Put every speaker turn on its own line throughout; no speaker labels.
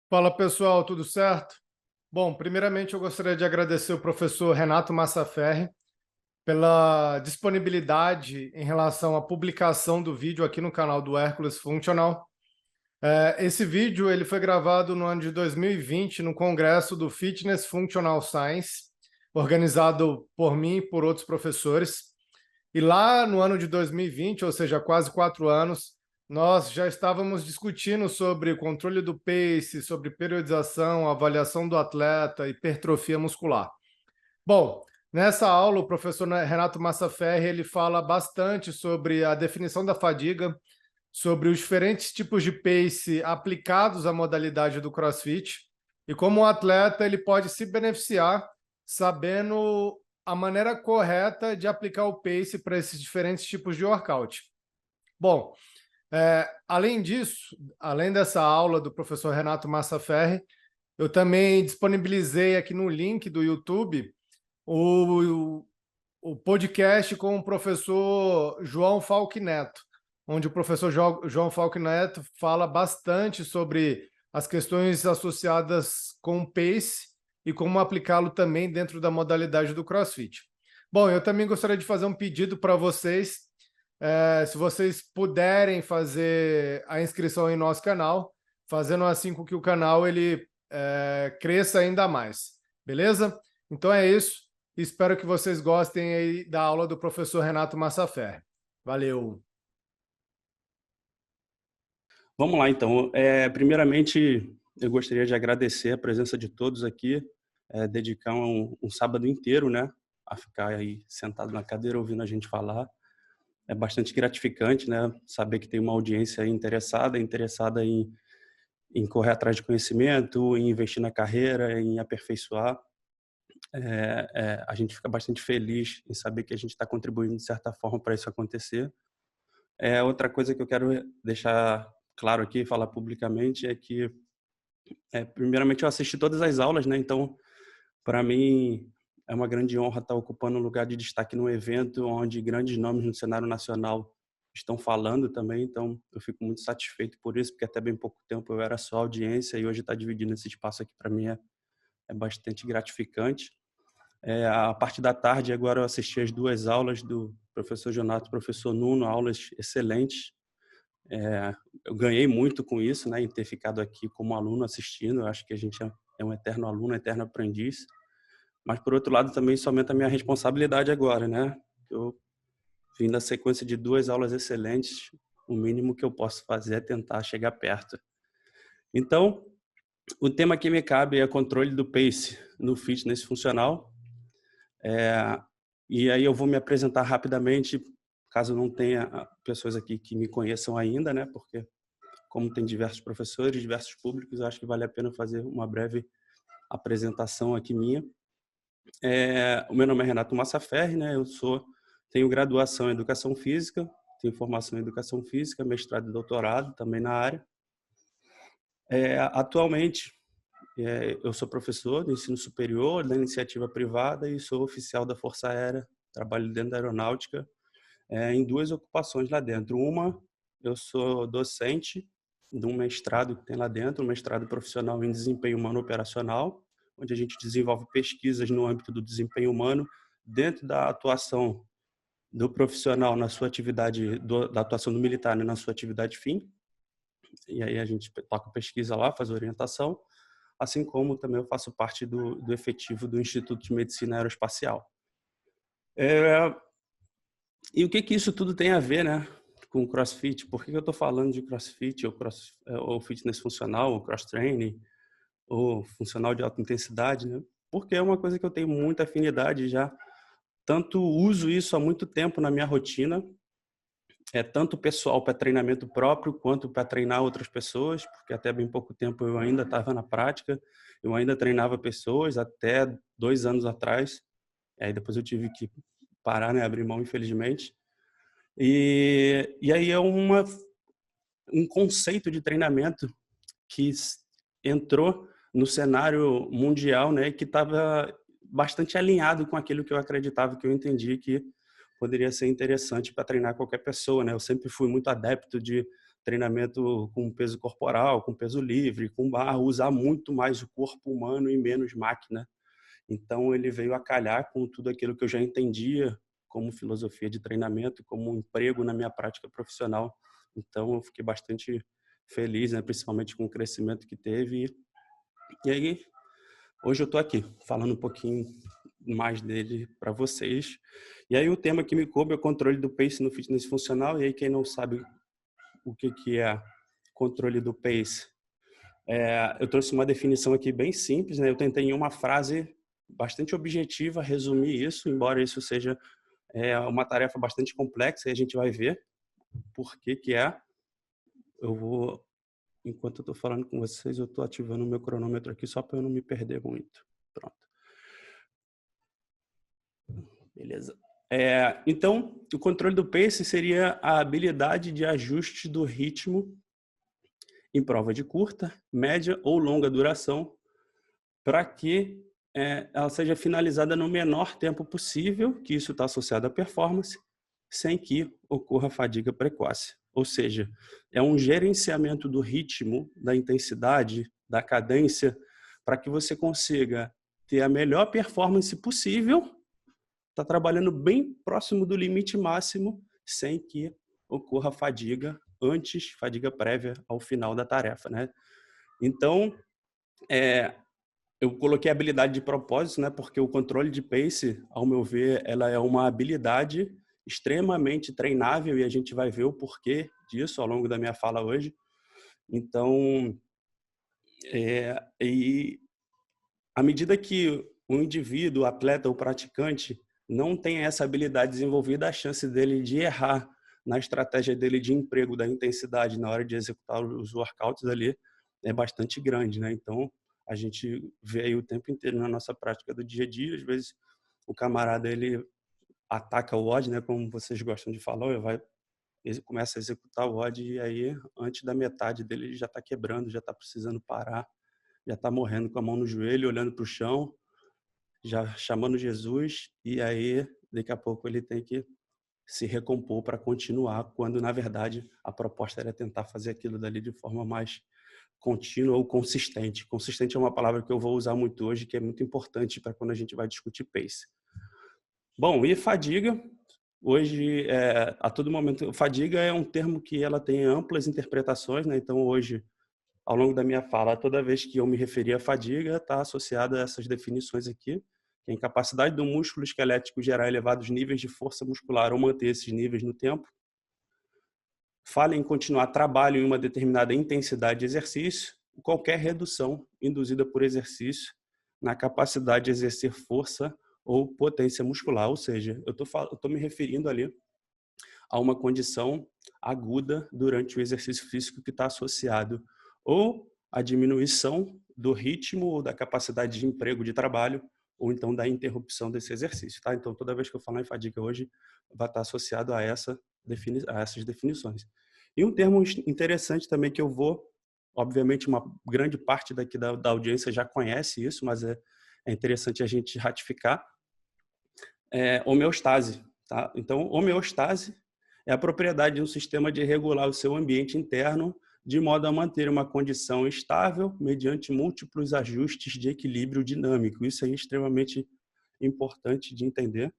Fala pessoal, tudo certo? Bom, primeiramente eu gostaria de agradecer o professor Renato Massaferri pela disponibilidade em relação à publicação do vídeo aqui no canal do Hércules Functional. Esse vídeo ele foi gravado no ano de 2020 no congresso do Fitness Functional Science, organizado por mim e por outros professores. E lá no ano de 2020, ou seja, há quase 4 anos, nós já estávamos discutindo sobre o controle do pace, sobre periodização, avaliação do atleta, hipertrofia muscular. Bom, nessa aula, o professor Renato Massaferri ele fala bastante sobre a definição da fadiga, sobre os diferentes tipos de pace aplicados à modalidade do CrossFit e como o atleta ele pode se beneficiar sabendo a maneira correta de aplicar o pace para esses diferentes tipos de workout. Bom, além disso, além dessa aula do professor Renato Massaferri, eu também disponibilizei aqui no link do YouTube o, o podcast com o professor João Falck Neto, onde o professor João Falck Neto fala bastante sobre as questões associadas com o pace e como aplicá-lo também dentro da modalidade do CrossFit. Bom, eu também gostaria de fazer um pedido para vocês, se vocês puderem fazer a inscrição em nosso canal, fazendo assim com que o canal ele cresça ainda mais, beleza? Então é isso. Espero que vocês gostem aí da aula do professor Renato Massaferri. Valeu!
Vamos lá, então. Primeiramente, eu gostaria de agradecer a presença de todos aqui, dedicar um sábado inteiro, né, a ficar aí sentado na cadeira ouvindo a gente falar. É bastante gratificante, né, saber que tem uma audiência aí interessada em correr atrás de conhecimento, em investir na carreira, em aperfeiçoar. A gente fica bastante feliz em saber que a gente está contribuindo de certa forma para isso acontecer. Outra coisa que eu quero deixar claro aqui, falar publicamente, é que, primeiramente, eu assisti todas as aulas, né? Então, para mim, é uma grande honra estar ocupando um lugar de destaque num evento onde grandes nomes no cenário nacional estão falando também. Então, eu fico muito satisfeito por isso, porque até bem pouco tempo eu era só audiência e hoje estar dividindo esse espaço aqui para mim é bastante gratificante. A parte da tarde, agora eu assisti as duas aulas do professor Jonato e professor Nuno, aulas excelentes. Eu ganhei muito com isso, né, em ter ficado aqui como aluno assistindo. Eu acho que a gente é um eterno aluno, eterno aprendiz. Mas, por outro lado, também isso aumenta a minha responsabilidade agora, né? Eu vim da sequência de duas aulas excelentes, o mínimo que eu posso fazer é tentar chegar perto. Então, o tema que me cabe é controle do pace no fitness funcional. E aí eu vou me apresentar rapidamente, caso não tenha pessoas aqui que me conheçam ainda, né? Porque como tem diversos professores, diversos públicos, eu acho que vale a pena fazer uma breve apresentação aqui minha. O meu nome é Renato Massaferri, né? Tenho graduação em Educação Física, tenho formação em Educação Física, mestrado e doutorado também na área. Atualmente, eu sou professor do ensino superior, da iniciativa privada e sou oficial da Força Aérea, trabalho dentro da aeronáutica, em duas ocupações lá dentro. Uma, eu sou docente de um mestrado que tem lá dentro, um mestrado profissional em desempenho humano operacional, onde a gente desenvolve pesquisas no âmbito do desempenho humano dentro da atuação do profissional na sua atividade, da atuação do militar, né, na sua atividade fim. E aí a gente toca pesquisa lá, faz orientação, assim como também eu faço parte do efetivo do Instituto de Medicina Aeroespacial. E o que isso tudo tem a ver, né, com o CrossFit? Por que eu estou falando de CrossFit, ou fitness funcional, ou cross-training, ou funcional de alta intensidade, né? Porque é uma coisa que eu tenho muita afinidade já. Tanto uso isso há muito tempo na minha rotina, tanto pessoal para treinamento próprio, quanto para treinar outras pessoas, porque até bem pouco tempo eu ainda estava na prática, eu ainda treinava pessoas até 2 anos atrás, aí depois eu tive que parar, né, abrir mão, infelizmente. E aí é um conceito de treinamento que entrou no cenário mundial, né, que estava bastante alinhado com aquilo que eu acreditava, que eu entendi que poderia ser interessante para treinar qualquer pessoa, né? Eu sempre fui muito adepto de treinamento com peso corporal, com peso livre, com barra, usar muito mais o corpo humano e menos máquina. Então, ele veio a calhar com tudo aquilo que eu já entendia como filosofia de treinamento, como um emprego na minha prática profissional. Então, eu fiquei bastante feliz, né, principalmente com o crescimento que teve. E aí, hoje eu estou aqui, falando um pouquinho mais dele para vocês. E aí, o tema que me coube é o controle do pace no fitness funcional. E aí, quem não sabe o que é controle do pace, eu trouxe uma definição aqui bem simples, né? Eu tentei em uma frase bastante objetiva resumir isso, embora isso seja uma tarefa bastante complexa, e a gente vai ver por que é. Eu vou, enquanto eu estou falando com vocês, eu estou ativando o meu cronômetro aqui só para eu não me perder muito. Pronto. Beleza. Então, o controle do pace seria a habilidade de ajuste do ritmo em prova de curta, média ou longa duração, para que ela seja finalizada no menor tempo possível, que isso está associado à performance, sem que ocorra fadiga precoce. Ou seja, é um gerenciamento do ritmo, da intensidade, da cadência, para que você consiga ter a melhor performance possível, está trabalhando bem próximo do limite máximo, sem que ocorra fadiga antes, fadiga prévia ao final da tarefa, né? Então, eu coloquei habilidade de propósito, né? Porque o controle de pace, ao meu ver, ela é uma habilidade extremamente treinável e a gente vai ver o porquê disso ao longo da minha fala hoje. Então, e à medida que o indivíduo, o atleta, o praticante não tem essa habilidade desenvolvida, a chance dele de errar na estratégia dele de emprego da intensidade na hora de executar os workouts ali é bastante grande, né? Então, a gente vê aí o tempo inteiro na nossa prática do dia a dia, às vezes o camarada ele ataca o WOD, né, como vocês gostam de falar, ele começa a executar o WOD e aí antes da metade dele ele já está quebrando, já está precisando parar, já está morrendo com a mão no joelho, olhando para o chão, já chamando Jesus, e aí daqui a pouco ele tem que se recompor para continuar, quando na verdade a proposta era tentar fazer aquilo dali de forma mais contínua ou consistente. Consistente é uma palavra que eu vou usar muito hoje, que é muito importante para quando a gente vai discutir pace. Bom, e fadiga? Hoje, a todo momento, fadiga é um termo que ela tem amplas interpretações, né? Então, hoje, ao longo da minha fala, toda vez que eu me referir à fadiga, está associada a essas definições aqui, que é a incapacidade do músculo esquelético gerar elevados níveis de força muscular ou manter esses níveis no tempo. Fala em continuar trabalho em uma determinada intensidade de exercício, qualquer redução induzida por exercício na capacidade de exercer força ou potência muscular. Ou seja, eu estou me referindo ali a uma condição aguda durante o exercício físico que está associado ou à diminuição do ritmo ou da capacidade de emprego de trabalho, ou então da interrupção desse exercício. Tá? Então, toda vez que eu falar em fadiga hoje, vai estar associado a essas definições. E um termo interessante também que eu vou, obviamente uma grande parte daqui da audiência já conhece isso, mas é interessante a gente ratificar, homeostase. Tá? Então, homeostase é a propriedade de um sistema de regular o seu ambiente interno de modo a manter uma condição estável mediante múltiplos ajustes de equilíbrio dinâmico. Isso é extremamente importante de entender,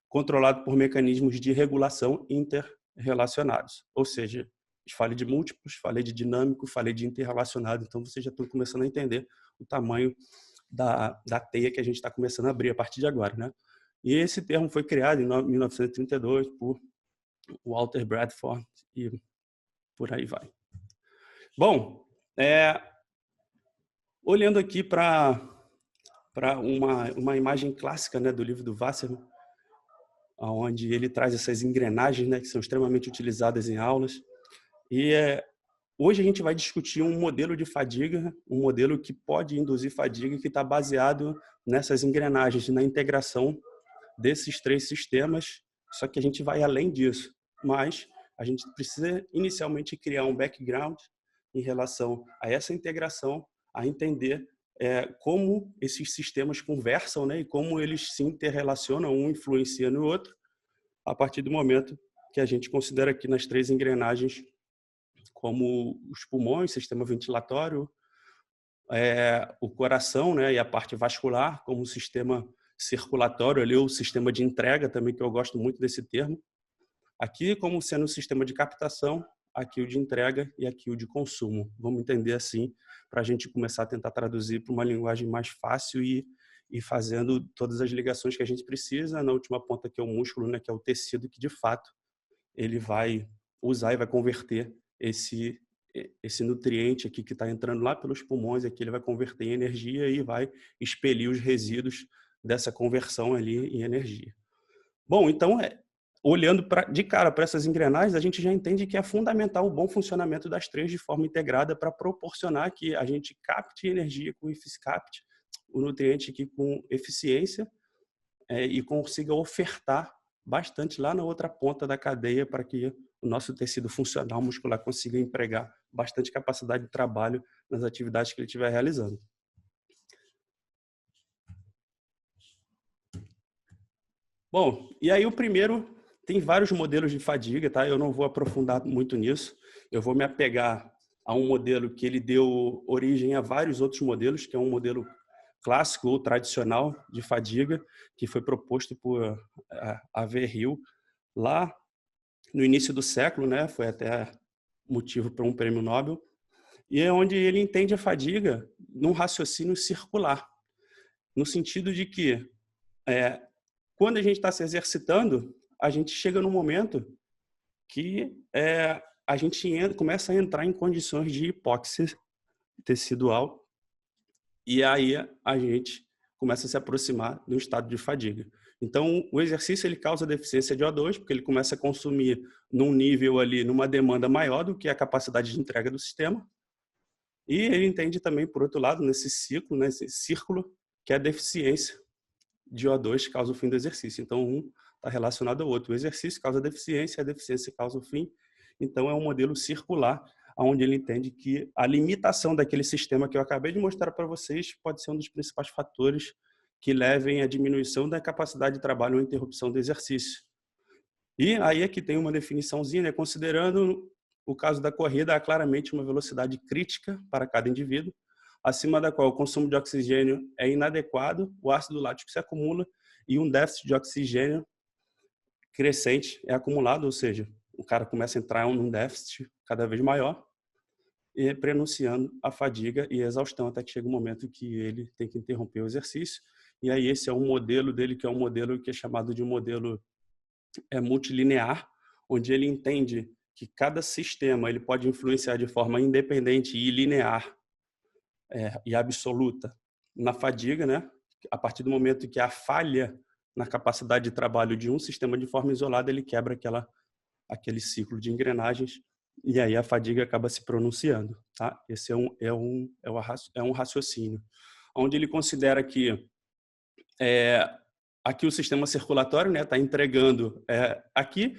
controlado por mecanismos de regulação interrelacionados. Ou seja, falei de múltiplos, falei de dinâmico, falei de interrelacionado, então vocês já estão começando a entender o tamanho da teia que a gente está começando a abrir a partir de agora, né? E esse termo foi criado em 1932 por Walter Bradford e por aí vai. Bom, olhando aqui para uma imagem clássica, né, do livro do Wasserman, onde ele traz essas engrenagens, né, que são extremamente utilizadas em aulas. E hoje a gente vai discutir um modelo de fadiga, um modelo que pode induzir fadiga, que está baseado nessas engrenagens, na integração desses três sistemas, só que a gente vai além disso. Mas a gente precisa inicialmente criar um background em relação a essa integração, a entender como esses sistemas conversam, né, e como eles se interrelacionam, um influencia no outro, a partir do momento que a gente considera aqui nas três engrenagens como os pulmões, sistema ventilatório, o coração, né, e a parte vascular, como o sistema circulatório, ali, o sistema de entrega também, que eu gosto muito desse termo. Aqui como sendo o sistema de captação, aqui o de entrega e aqui o de consumo. Vamos entender assim, para a gente começar a tentar traduzir para uma linguagem mais fácil e fazendo todas as ligações que a gente precisa. Na última ponta, que é o músculo, né, que é o tecido que, de fato, ele vai usar e vai converter esse nutriente aqui que está entrando lá pelos pulmões, aqui ele vai converter em energia e vai expelir os resíduos dessa conversão ali em energia. Bom, então, olhando de cara para essas engrenagens, a gente já entende que é fundamental o bom funcionamento das três de forma integrada para proporcionar que a gente capte energia capte o nutriente aqui com eficiência e consiga ofertar bastante lá na outra ponta da cadeia para que o nosso tecido funcional muscular consiga empregar bastante capacidade de trabalho nas atividades que ele estiver realizando. Bom, e aí o primeiro, tem vários modelos de fadiga, tá? Eu não vou aprofundar muito nisso. Eu vou me apegar a um modelo que ele deu origem a vários outros modelos, que é um modelo clássico ou tradicional de fadiga, que foi proposto por Averroes lá no início do século, né? Foi até motivo para um prêmio Nobel, e é onde ele entende a fadiga num raciocínio circular, no sentido de que quando a gente está se exercitando, a gente chega num momento que a gente começa a entrar em condições de hipóxia tecidual e aí a gente começa a se aproximar do estado de fadiga. Então, o exercício ele causa deficiência de O2, porque ele começa a consumir num nível ali, numa demanda maior do que a capacidade de entrega do sistema. E ele entende também, por outro lado, nesse ciclo, nesse círculo, que é a deficiência de O2 causa o fim do exercício. Então, um está relacionado ao outro. O exercício causa a deficiência causa o fim. Então, é um modelo circular, onde ele entende que a limitação daquele sistema que eu acabei de mostrar para vocês pode ser um dos principais fatores que levem à diminuição da capacidade de trabalho ou interrupção do exercício. E aí aqui tem uma definiçãozinha, né? Considerando o caso da corrida, há claramente uma velocidade crítica para cada indivíduo, acima da qual o consumo de oxigênio é inadequado, o ácido lático se acumula e um déficit de oxigênio crescente é acumulado, ou seja, o cara começa a entrar num déficit cada vez maior, e prenunciando a fadiga e a exaustão, até que chega um momento que ele tem que interromper o exercício. E aí esse é um modelo dele, que é um modelo que é chamado de modelo multilinear, onde ele entende que cada sistema ele pode influenciar de forma independente e linear e absoluta na fadiga, né? A partir do momento que há falha na capacidade de trabalho de um sistema de forma isolada, ele quebra aquele ciclo de engrenagens e aí a fadiga acaba se pronunciando, tá? Esse é um raciocínio, onde ele considera que aqui o sistema circulatório, né, está entregando aqui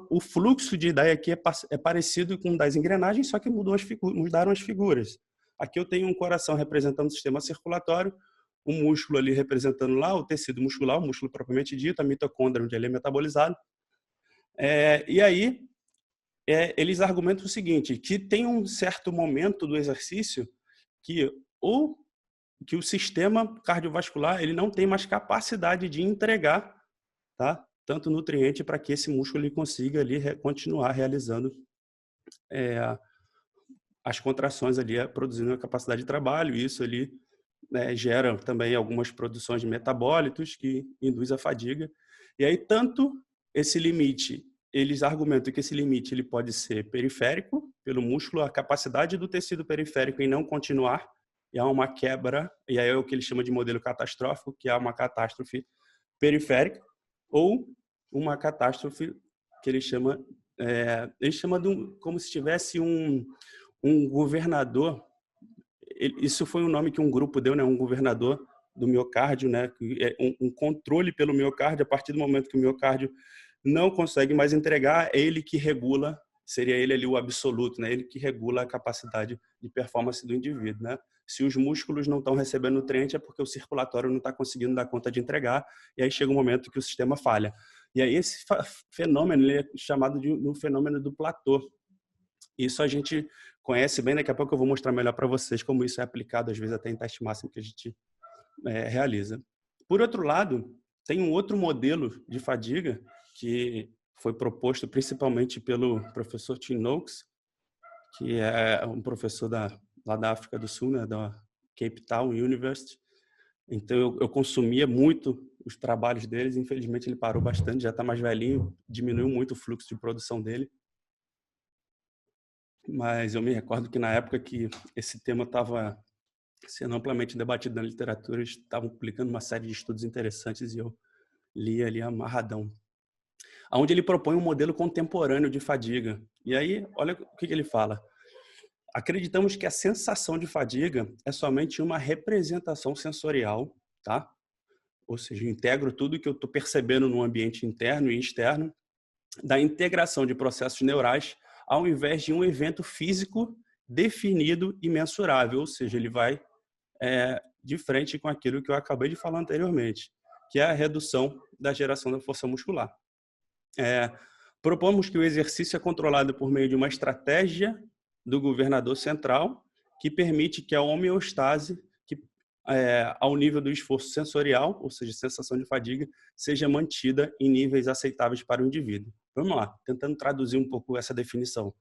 o fluxo de ideia aqui é parecido com o das engrenagens, só que mudaram as figuras. Aqui eu tenho um coração representando o sistema circulatório, um músculo ali representando lá o tecido muscular, o músculo propriamente dito, a mitocôndria onde ele é metabolizado. E aí eles argumentam o seguinte, que tem um certo momento do exercício que o sistema cardiovascular ele não tem mais capacidade de entregar, tá? Tanto nutriente para que esse músculo ele consiga ali continuar realizando as contrações ali, produzindo a capacidade de trabalho. E isso ali gera também algumas produções de metabólitos que induz a fadiga. E aí tanto esse limite, eles argumentam que esse limite ele pode ser periférico pelo músculo, a capacidade do tecido periférico em não continuar, e há uma quebra, e aí é o que ele chama de modelo catastrófico, que há uma catástrofe periférica, ou uma catástrofe que ele chama de como se tivesse um governador, isso foi um nome que um grupo deu, né, um governador do miocárdio, né, um controle pelo miocárdio. A partir do momento que o miocárdio não consegue mais entregar, é ele que regula, seria ele ali o absoluto, né? Ele que regula a capacidade de performance do indivíduo, né? Se os músculos não estão recebendo nutriente é porque o circulatório não está conseguindo dar conta de entregar, e aí chega um momento que o sistema falha. E aí esse fenômeno ele é chamado de um fenômeno do platô. Isso a gente conhece bem, daqui a pouco eu vou mostrar melhor para vocês como isso é aplicado, às vezes até em teste máximo que a gente realiza. Por outro lado, tem um outro modelo de fadiga que foi proposto principalmente pelo professor Tim Noakes, que é um professor lá da África do Sul, né, da Cape Town University. Então, eu consumia muito os trabalhos deles. Infelizmente, ele parou bastante, já está mais velhinho, diminuiu muito o fluxo de produção dele. Mas eu me recordo que na época que esse tema estava sendo amplamente debatido na literatura, eles estavam publicando uma série de estudos interessantes e eu li ali amarradão. Onde ele propõe um modelo contemporâneo de fadiga. E aí, olha o que ele fala. Acreditamos que a sensação de fadiga é somente uma representação sensorial, tá? Ou seja, eu integro tudo que eu estou percebendo no ambiente interno e externo, da integração de processos neurais, ao invés de um evento físico definido e mensurável, ou seja, ele vai de frente com aquilo que eu acabei de falar anteriormente, que é a redução da geração da força muscular. Propomos que o exercício é controlado por meio de uma estratégia do governador central que permite que a homeostase, ao nível do esforço sensorial, ou seja, sensação de fadiga, seja mantida em níveis aceitáveis para o indivíduo. Vamos lá, tentando traduzir um pouco essa definição.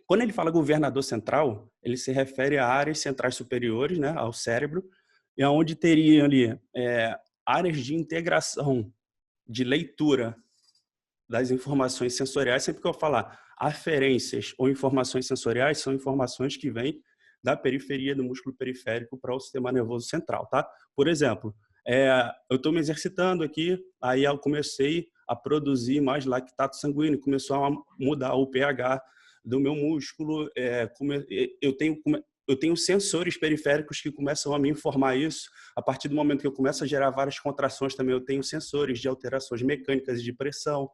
Quando ele fala governador central, ele se refere a áreas centrais superiores, né, ao cérebro, e onde teria ali áreas de integração, de leitura das informações sensoriais. Sempre que eu falar aferências ou informações sensoriais, são informações que vêm da periferia do músculo periférico para o sistema nervoso central, tá? Por exemplo, eu estou me exercitando aqui, aí eu comecei a produzir mais lactato sanguíneo, começou a mudar o pH do meu músculo, eu tenho sensores periféricos que começam a me informar isso. A partir do momento que eu começo a gerar várias contrações também, eu tenho sensores de alterações mecânicas de pressão.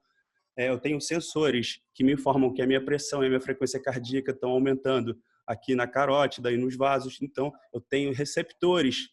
Eu tenho sensores que me informam que a minha pressão e a minha frequência cardíaca estão aumentando aqui na carótida e nos vasos. Então, eu tenho receptores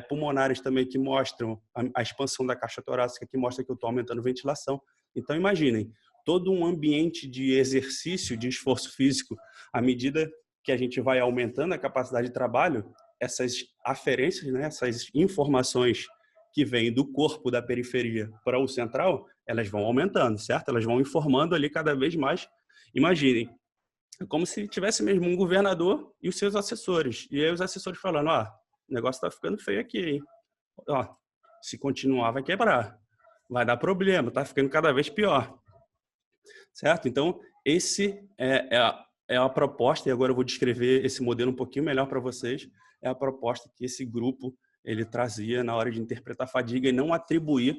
pulmonares também que mostram a expansão da caixa torácica, que mostra que eu estou aumentando a ventilação. Então, imaginem, todo um ambiente de exercício, de esforço físico, à medida que a gente vai aumentando a capacidade de trabalho, essas aferências, né, essas informações que vêm do corpo da periferia para o central, elas vão aumentando, certo? Elas vão informando ali cada vez mais. Imaginem, é como se tivesse mesmo um governador e os seus assessores. E aí os assessores falando, o negócio está ficando feio aqui, hein? Se continuar, vai quebrar. Vai dar problema, está ficando cada vez pior. Certo? Então, esse é a proposta, e agora eu vou descrever esse modelo um pouquinho melhor para vocês, é a proposta que esse grupo ele trazia na hora de interpretar a fadiga e não atribuir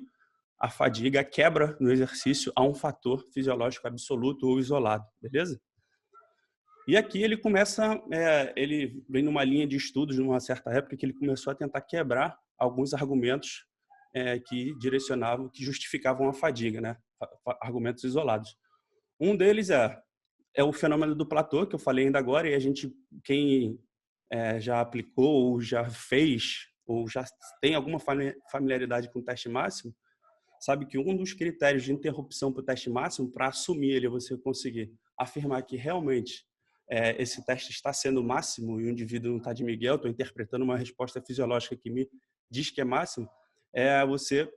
a fadiga, a quebra no exercício, a um fator fisiológico absoluto ou isolado, beleza? E aqui ele começa, ele vem numa linha de estudos, numa certa época, que ele começou a tentar quebrar alguns argumentos que direcionavam, que justificavam a fadiga, né? Argumentos isolados. Um deles é o fenômeno do platô, que eu falei ainda agora, e a gente, quem já aplicou ou já fez ou já tem alguma familiaridade com o teste máximo, sabe que um dos critérios de interrupção para o teste máximo, para assumir ele, você conseguir afirmar que realmente esse teste está sendo máximo e o indivíduo não está de migué, estou interpretando uma resposta fisiológica que me diz que é máximo, é você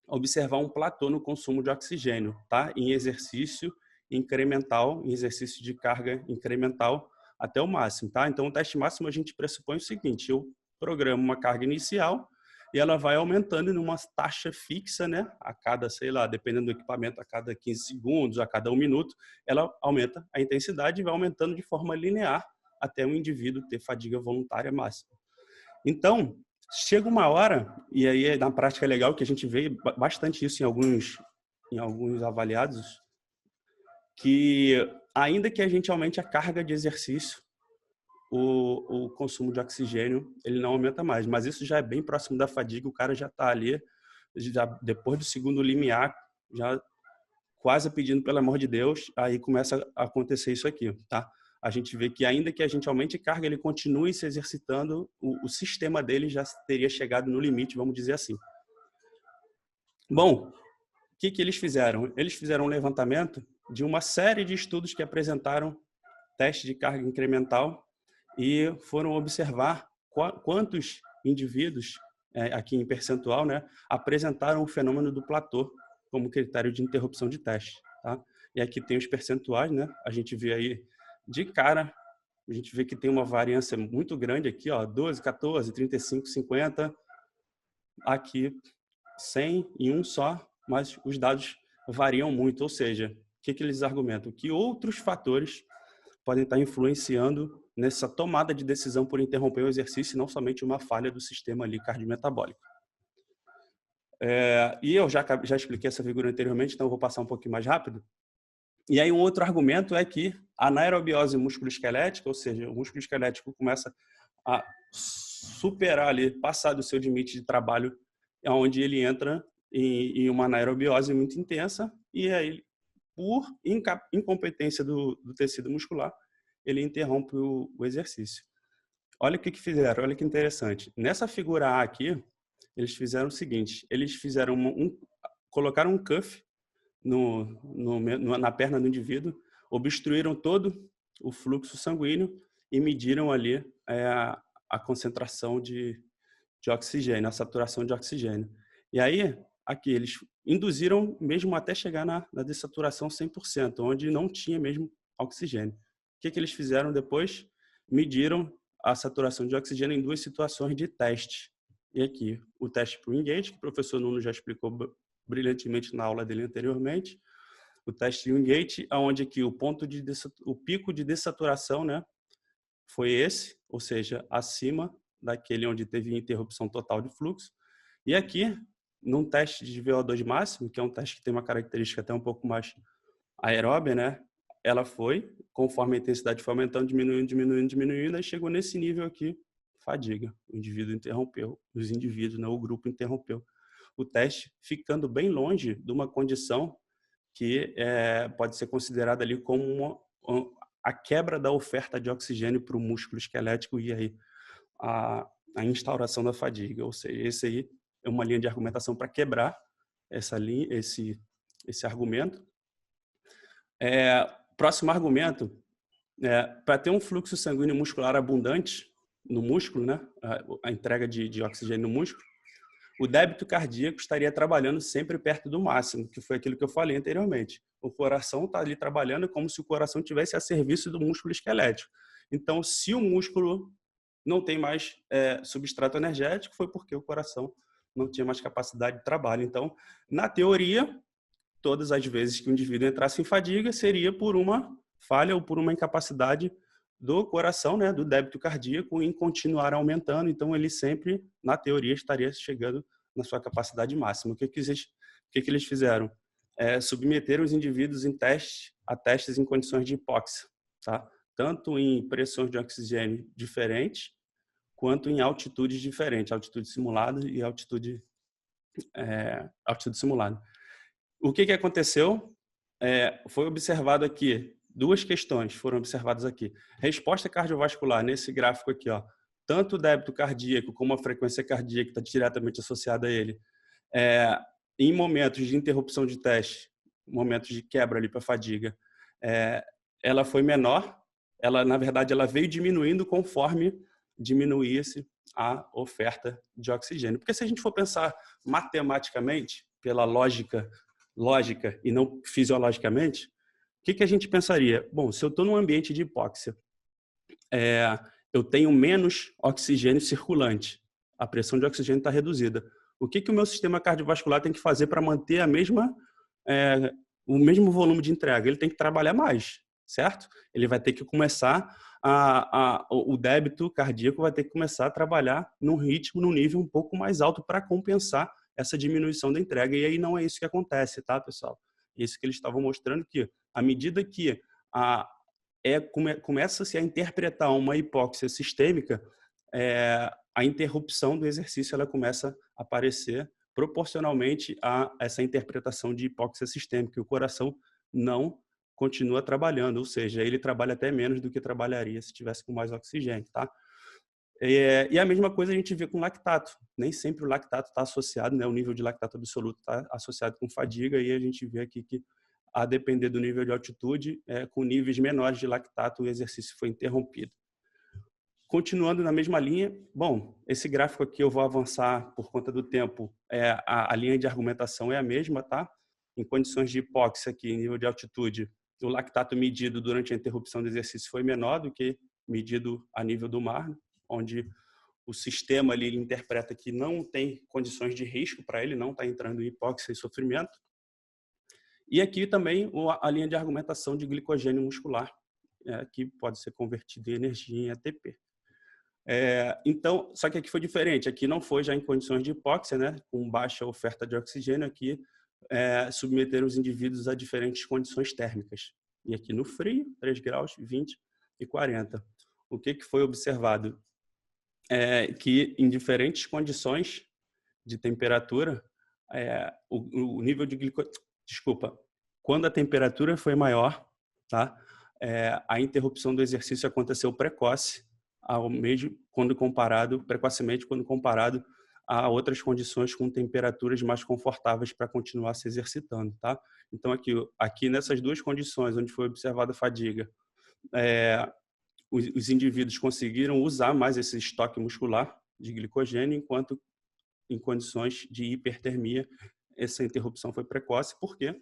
observar um platô no consumo de oxigênio, tá? Em exercício incremental, em exercício de carga incremental até o máximo, tá? Então, o teste máximo a gente pressupõe o seguinte, eu programo uma carga inicial e ela vai aumentando em uma taxa fixa, né? A cada, sei lá, dependendo do equipamento, a cada 15 segundos, a cada 1 minuto, ela aumenta a intensidade e vai aumentando de forma linear até o indivíduo ter fadiga voluntária máxima. Então, chega uma hora, e aí na prática é legal que a gente vê bastante isso em alguns avaliados, que ainda que a gente aumente a carga de exercício, o consumo de oxigênio ele não aumenta mais, mas isso já é bem próximo da fadiga, o cara já está ali, já depois do segundo limiar, já quase pedindo pelo amor de Deus, aí começa a acontecer isso aqui, tá? A gente vê que ainda que a gente aumente carga, ele continue se exercitando, o sistema dele já teria chegado no limite, vamos dizer assim. Bom, o que eles fizeram? Eles fizeram um levantamento de uma série de estudos que apresentaram teste de carga incremental e foram observar quantos indivíduos, aqui em percentual, né, apresentaram o fenômeno do platô como critério de interrupção de teste. Tá? E aqui tem os percentuais, né? A gente vê aí de cara, a gente vê que tem uma variância muito grande aqui, ó, 12, 14, 35, 50, aqui 100 em um só, mas os dados variam muito, ou seja, o que eles argumentam? Que outros fatores podem estar influenciando nessa tomada de decisão por interromper o exercício, não somente uma falha do sistema ali cardiometabólico. E eu já expliquei essa figura anteriormente, então eu vou passar um pouquinho mais rápido. E aí um outro argumento é que a anaerobiose musculoesquelética, ou seja, o músculo esquelético começa a superar ali, passar do seu limite de trabalho, onde ele entra em uma anaerobiose muito intensa, e aí, por incompetência do tecido muscular, ele interrompe o exercício. Olha o que fizeram, olha que interessante. Nessa figura A aqui, eles fizeram o seguinte, eles fizeram colocaram um cuff na perna do indivíduo, obstruíram todo o fluxo sanguíneo e mediram ali a concentração de oxigênio, a saturação de oxigênio. E aí, aqui, eles induziram mesmo até chegar na dessaturação 100%, onde não tinha mesmo oxigênio. O que eles fizeram depois? Mediram a saturação de oxigênio em duas situações de teste. E aqui, o teste para o Wingate, que o professor Nuno já explicou brilhantemente na aula dele anteriormente, o teste de Wingate, onde aqui o pico de dessaturação, né, foi esse, ou seja, acima daquele onde teve interrupção total de fluxo. E aqui, num teste de VO2 máximo, que é um teste que tem uma característica até um pouco mais aeróbia, né, ela foi, conforme a intensidade foi aumentando, diminuindo, e chegou nesse nível aqui, fadiga. O indivíduo interrompeu, os indivíduos, né, o grupo interrompeu o teste, ficando bem longe de uma condição que pode ser considerada ali como a quebra da oferta de oxigênio para o músculo esquelético e aí a instauração da fadiga. Ou seja, esse aí é uma linha de argumentação para quebrar essa linha, esse argumento. Próximo argumento, para ter um fluxo sanguíneo muscular abundante no músculo, né, a entrega de oxigênio no músculo, o débito cardíaco estaria trabalhando sempre perto do máximo, que foi aquilo que eu falei anteriormente. O coração está ali trabalhando como se o coração tivesse a serviço do músculo esquelético. Então, se o músculo não tem mais substrato energético, foi porque o coração não tinha mais capacidade de trabalho. Então, na teoria, todas as vezes que o indivíduo entrasse em fadiga, seria por uma falha ou por uma incapacidade do coração, né, do débito cardíaco, em continuar aumentando. Então, ele sempre, na teoria, estaria chegando na sua capacidade máxima. O que eles fizeram? Submeteram os indivíduos a testes em condições de hipóxia, tá? Tanto em pressões de oxigênio diferentes, quanto em altitudes diferentes, altitude simulada e altitude simulada. O que aconteceu? Foi observado aqui, duas questões foram observadas aqui. Resposta cardiovascular, nesse gráfico aqui, ó, tanto o débito cardíaco como a frequência cardíaca está diretamente associada a ele. Em momentos de interrupção de teste, momentos de quebra ali para fadiga, ela foi menor, na verdade, ela veio diminuindo conforme diminuísse a oferta de oxigênio. Porque se a gente for pensar matematicamente, pela lógica e não fisiologicamente, o que a gente pensaria? Bom, se eu estou num ambiente de hipóxia, eu tenho menos oxigênio circulante, a pressão de oxigênio está reduzida. O que o meu sistema cardiovascular tem que fazer para manter o mesmo volume de entrega? Ele tem que trabalhar mais, certo? Ele vai ter que começar o débito cardíaco vai ter que começar a trabalhar num ritmo, num nível um pouco mais alto para compensar essa diminuição da entrega. E aí não é isso que acontece, tá, pessoal? Isso que eles estavam mostrando que, à medida que começa-se a interpretar uma hipóxia sistêmica, a interrupção do exercício ela começa a aparecer proporcionalmente a essa interpretação de hipóxia sistêmica, que o coração não continua trabalhando, ou seja, ele trabalha até menos do que trabalharia se tivesse com mais oxigênio, tá? E a mesma coisa a gente vê com lactato. Nem sempre o lactato está associado, né? O nível de lactato absoluto está associado com fadiga, e a gente vê aqui que a depender do nível de altitude, com níveis menores de lactato, o exercício foi interrompido. Continuando na mesma linha, bom, esse gráfico aqui eu vou avançar por conta do tempo, a linha de argumentação é a mesma, tá? Em condições de hipóxia aqui, em nível de altitude, o lactato medido durante a interrupção do exercício foi menor do que medido a nível do mar, onde o sistema ali ele interpreta que não tem condições de risco para ele, não está entrando em hipóxia e sofrimento. E aqui também a linha de argumentação de glicogênio muscular, que pode ser convertido em energia em ATP. Então, só que aqui foi diferente, aqui não foi já em condições de hipóxia, né, com baixa oferta de oxigênio, aqui submeteram os indivíduos a diferentes condições térmicas. E aqui no frio, 3 graus, 20 e 40. O que foi observado? Que em diferentes condições de temperatura, o nível de glicogênio... Desculpa, quando a temperatura foi maior, tá? A interrupção do exercício aconteceu precocemente quando comparado a outras condições com temperaturas mais confortáveis para continuar se exercitando, tá? Então aqui nessas duas condições onde foi observada a fadiga, os indivíduos conseguiram usar mais esse estoque muscular de glicogênio, enquanto em condições de hipertermia essa interrupção foi precoce, porque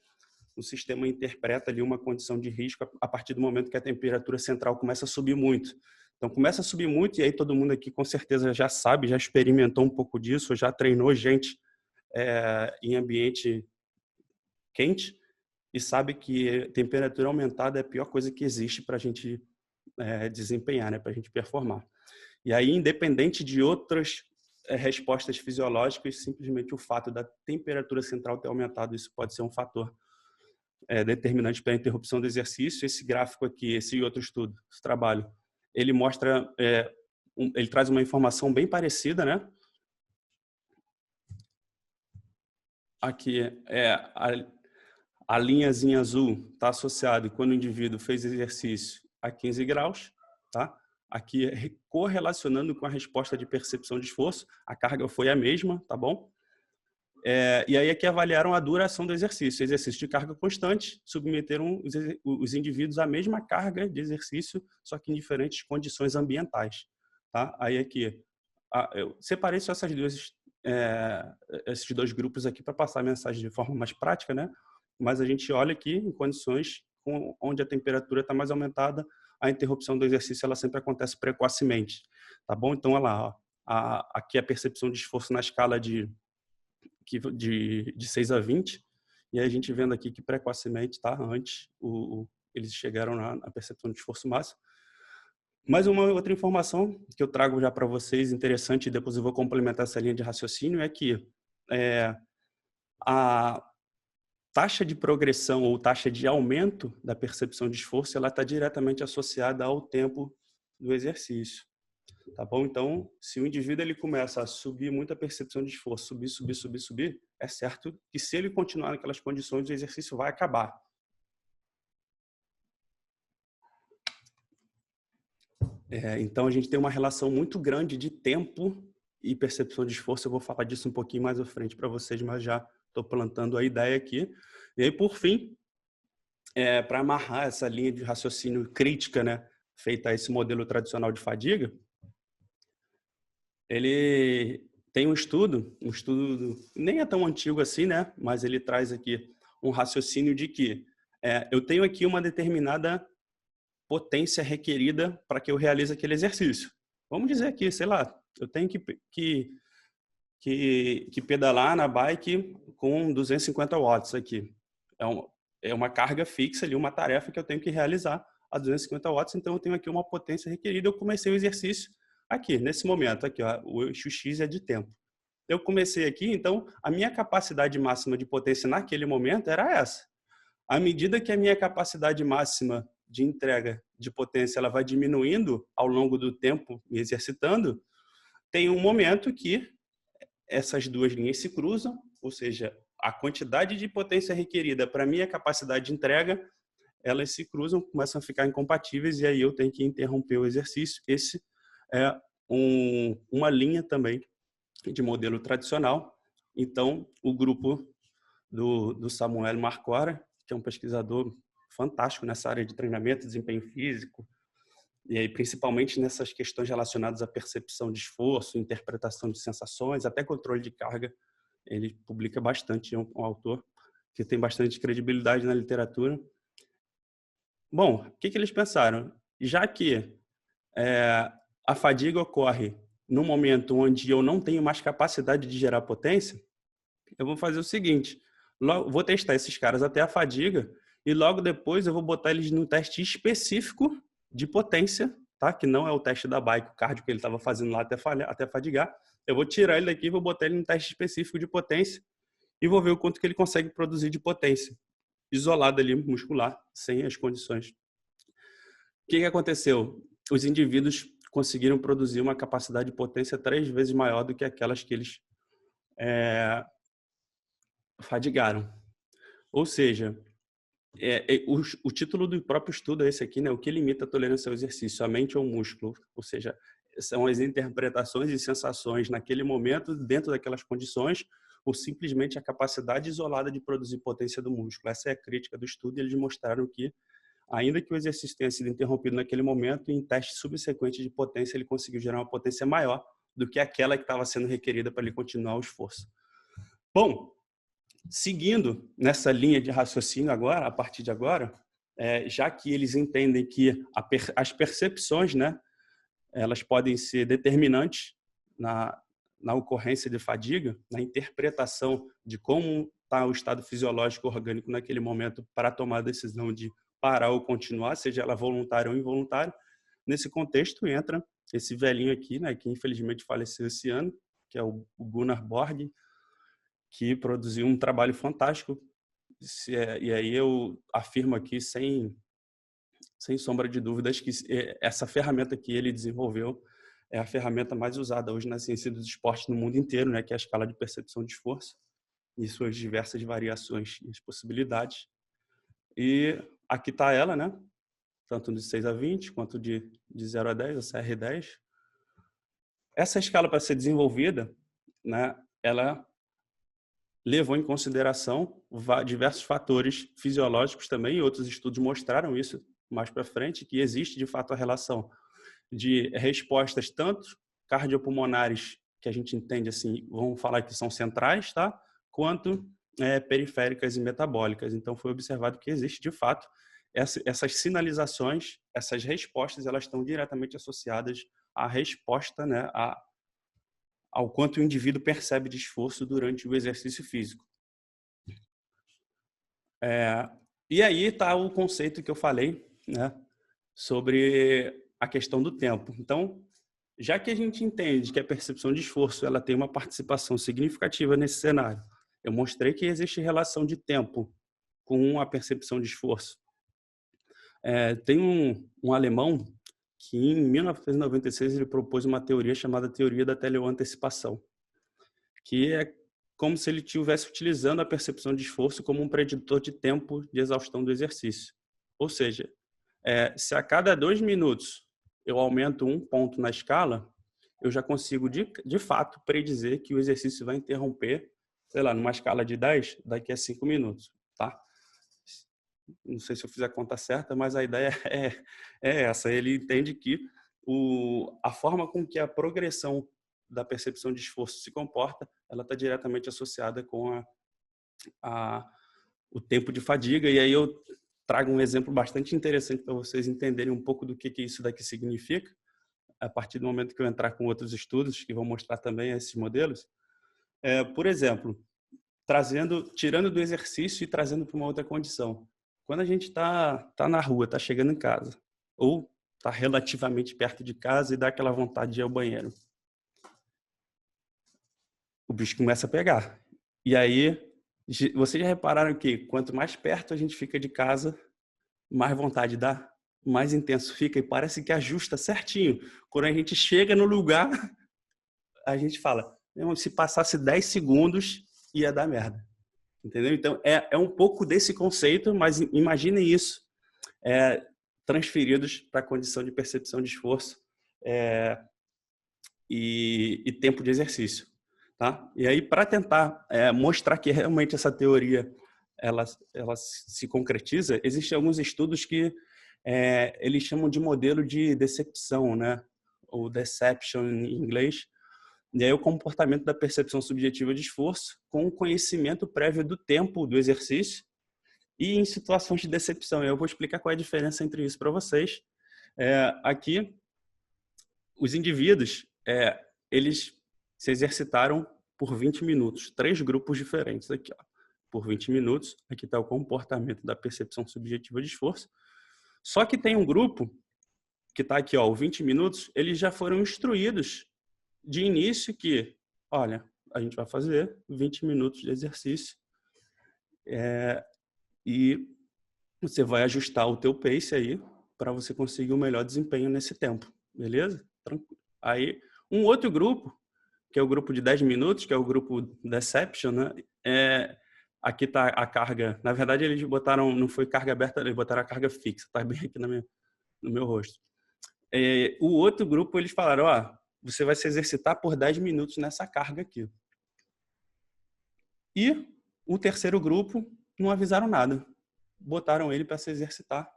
o sistema interpreta ali uma condição de risco a partir do momento que a temperatura central começa a subir muito. Então, começa a subir muito e aí todo mundo aqui com certeza já sabe, já experimentou um pouco disso, já treinou gente em ambiente quente e sabe que temperatura aumentada é a pior coisa que existe para a gente desempenhar, né, para a gente performar. E aí, independente de outras respostas fisiológicas, simplesmente o fato da temperatura central ter aumentado, isso pode ser um fator determinante para a interrupção do exercício. Esse gráfico aqui, esse outro estudo, esse trabalho, ele mostra, ele traz uma informação bem parecida, né? Aqui a linhazinha azul está associada quando o indivíduo fez exercício a 15 graus, tá? Aqui correlacionando com a resposta de percepção de esforço, a carga foi a mesma, tá bom? E aí aqui avaliaram a duração do exercício. Exercício de carga constante, submeteram os indivíduos à mesma carga de exercício, só que em diferentes condições ambientais. Tá? Aí aqui, eu separei só esses dois grupos aqui para passar a mensagem de forma mais prática, né? Mas a gente olha aqui em condições onde a temperatura está mais aumentada, a interrupção do exercício ela sempre acontece precocemente. Tá bom? Então, olha lá, aqui a percepção de esforço na escala de 6 a 20, e aí a gente vendo aqui que precocemente, tá? Antes, eles chegaram na percepção de esforço máximo. Mais uma outra informação que eu trago já para vocês, interessante, e depois eu vou complementar essa linha de raciocínio, é que a taxa de progressão ou taxa de aumento da percepção de esforço, ela está diretamente associada ao tempo do exercício. Tá bom? Então, se o indivíduo ele começa a subir muito a percepção de esforço, subir, é certo que se ele continuar naquelas condições, o exercício vai acabar. Então, a gente tem uma relação muito grande de tempo e percepção de esforço. Eu vou falar disso um pouquinho mais à frente para vocês, mas já estou plantando a ideia aqui. E aí, por fim, para amarrar essa linha de raciocínio crítica, né, feita a esse modelo tradicional de fadiga, ele tem um estudo nem é tão antigo assim, né, mas ele traz aqui um raciocínio de que eu tenho aqui uma determinada potência requerida para que eu realize aquele exercício. Vamos dizer aqui, sei lá, eu tenho que pedalar na bike com 250 watts aqui. É uma carga fixa ali, uma tarefa que eu tenho que realizar a 250 watts, então eu tenho aqui uma potência requerida. Eu comecei o exercício aqui, nesse momento, aqui, ó, o eixo X é de tempo. Eu comecei aqui, então a minha capacidade máxima de potência naquele momento era essa. À medida que a minha capacidade máxima de entrega de potência ela vai diminuindo ao longo do tempo me exercitando, tem um momento que essas duas linhas se cruzam, ou seja, a quantidade de potência requerida para a minha capacidade de entrega, elas se cruzam, começam a ficar incompatíveis e aí eu tenho que interromper o exercício. Esse é uma linha também de modelo tradicional. Então, o grupo do Samuel Marcora, que é um pesquisador fantástico nessa área de treinamento, desempenho físico, e aí principalmente nessas questões relacionadas à percepção de esforço, interpretação de sensações, até controle de carga. Ele publica bastante, é um autor que tem bastante credibilidade na literatura. Bom, o que eles pensaram? Já que a fadiga ocorre no momento onde eu não tenho mais capacidade de gerar potência, eu vou fazer o seguinte, vou testar esses caras até a fadiga e logo depois eu vou botar eles num teste específico de potência, tá? Que não é o teste da bike, o cardio que ele estava fazendo lá até fadigar. Eu vou tirar ele daqui e vou botar ele num teste específico de potência e vou ver o quanto que ele consegue produzir de potência, isolado ali, muscular, sem as condições. O que aconteceu? Os indivíduos conseguiram produzir uma capacidade de potência 3 vezes maior do que aquelas que eles fadigaram. Ou seja, o título do próprio estudo é esse aqui, né? O que limita a tolerância ao exercício, a mente ou o músculo? Ou seja, são as interpretações e sensações naquele momento, dentro daquelas condições, ou simplesmente a capacidade isolada de produzir potência do músculo. Essa é a crítica do estudo e eles mostraram que, ainda que o exercício tenha sido interrompido naquele momento, em testes subsequentes de potência, ele conseguiu gerar uma potência maior do que aquela que estava sendo requerida para ele continuar o esforço. Bom, seguindo nessa linha de raciocínio agora, a partir de agora, já que eles entendem que as percepções, né, elas podem ser determinantes na ocorrência de fadiga, na interpretação de como está o estado fisiológico orgânico naquele momento para tomar a decisão de parar ou continuar, seja ela voluntária ou involuntária. Nesse contexto entra esse velhinho aqui, né, que infelizmente faleceu esse ano, que é o Gunnar Borg, que produziu um trabalho fantástico. E aí eu afirmo aqui, sem sombra de dúvidas, que essa ferramenta que ele desenvolveu é a ferramenta mais usada hoje na ciência dos esportes no mundo inteiro, né, que é a escala de percepção de esforço e suas diversas variações e possibilidades. E aqui está ela, né, tanto de 6 a 20 quanto de 0 a 10, a CR10. Essa escala, para ser desenvolvida, né, ela levou em consideração diversos fatores fisiológicos também, e outros estudos mostraram isso mais para frente, que existe de fato a relação de respostas tanto cardiopulmonares, que a gente entende assim, vamos falar que são centrais, tá? Quanto periféricas e metabólicas. Então foi observado que existe de fato essas sinalizações, essas respostas, elas estão diretamente associadas à resposta, né, ao quanto o indivíduo percebe de esforço durante o exercício físico. E aí está o conceito que eu falei, né, sobre a questão do tempo. Então, já que a gente entende que a percepção de esforço ela tem uma participação significativa nesse cenário, eu mostrei que existe relação de tempo com a percepção de esforço. Tem um alemão que, em 1996, ele propôs uma teoria chamada teoria da teleoantecipação, que é como se ele estivesse utilizando a percepção de esforço como um preditor de tempo de exaustão do exercício. Ou seja, se a cada 2 minutos eu aumento 1 ponto na escala, eu já consigo, de fato, predizer que o exercício vai interromper, sei lá, numa escala de 10, daqui a 5 minutos, tá? Não sei se eu fiz a conta certa, mas a ideia é essa. Ele entende que a forma com que a progressão da percepção de esforço se comporta, ela está diretamente associada com o tempo de fadiga. E aí eu trago um exemplo bastante interessante para vocês entenderem um pouco do que isso daqui significa, a partir do momento que eu entrar com outros estudos que vão mostrar também esses modelos. Por exemplo, tirando do exercício e trazendo para uma outra condição. Quando a gente está na rua, está chegando em casa, ou está relativamente perto de casa e dá aquela vontade de ir ao banheiro, o bicho começa a pegar. E aí, vocês já repararam que quanto mais perto a gente fica de casa, mais vontade dá, mais intenso fica e parece que ajusta certinho. Quando a gente chega no lugar, a gente fala, se passasse 10 segundos, ia dar merda. Entendeu? Então, é um pouco desse conceito, mas imaginem isso transferidos para a condição de percepção de esforço e tempo de exercício. Tá? E aí, para tentar mostrar que realmente essa teoria ela se concretiza, existem alguns estudos que eles chamam de modelo de decepção, né? Ou deception em inglês. E aí o comportamento da percepção subjetiva de esforço com o conhecimento prévio do tempo do exercício e em situações de decepção. Eu vou explicar qual é a diferença entre isso para vocês. Aqui, os indivíduos, eles se exercitaram por 20 minutos. 3 grupos diferentes aqui, ó. Por 20 minutos. Aqui está o comportamento da percepção subjetiva de esforço. Só que tem um grupo que está aqui, ó, 20 minutos, eles já foram instruídos de início que, olha, a gente vai fazer 20 minutos de exercício e você vai ajustar o teu pace aí para você conseguir o melhor desempenho nesse tempo, beleza? Tranquilo. Aí, um outro grupo, que é o grupo de 10 minutos, que é o grupo Deception, né? Aqui está a carga. Na verdade, eles botaram, não foi carga aberta, eles botaram a carga fixa, está bem aqui no meu rosto. O outro grupo, eles falaram, ó, você vai se exercitar por 10 minutos nessa carga aqui. E o terceiro grupo não avisaram nada. Botaram ele para se exercitar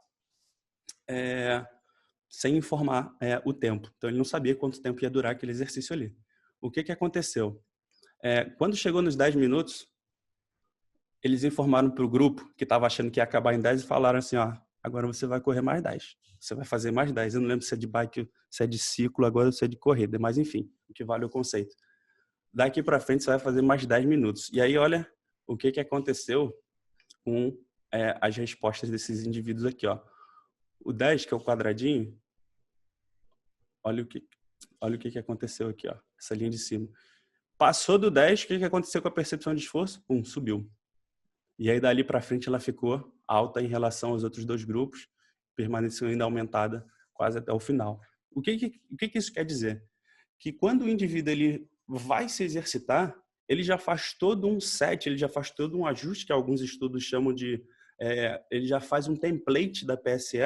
sem informar o tempo. Então, ele não sabia quanto tempo ia durar aquele exercício ali. O que aconteceu? Quando chegou nos 10 minutos, eles informaram para o grupo, que estava achando que ia acabar em 10, e falaram assim, ó, agora você vai correr mais 10. Você vai fazer mais 10. Eu não lembro se é de bike, se é de ciclo, agora se é de corrida. Mas, enfim, o que vale é o conceito. Daqui para frente, você vai fazer mais 10 minutos. E aí, olha o que aconteceu com as respostas desses indivíduos aqui, ó. O 10, que é o quadradinho, olha o que aconteceu aqui, ó, essa linha de cima. Passou do 10, o que aconteceu com a percepção de esforço? Subiu. E aí, dali para frente, ela ficou alta em relação aos outros 2 grupos, permaneceu ainda aumentada quase até o final. O que isso quer dizer? Que quando o indivíduo ele vai se exercitar, ele já faz todo um set, ele já faz todo um ajuste, que alguns estudos chamam de... ele já faz um template da PSE,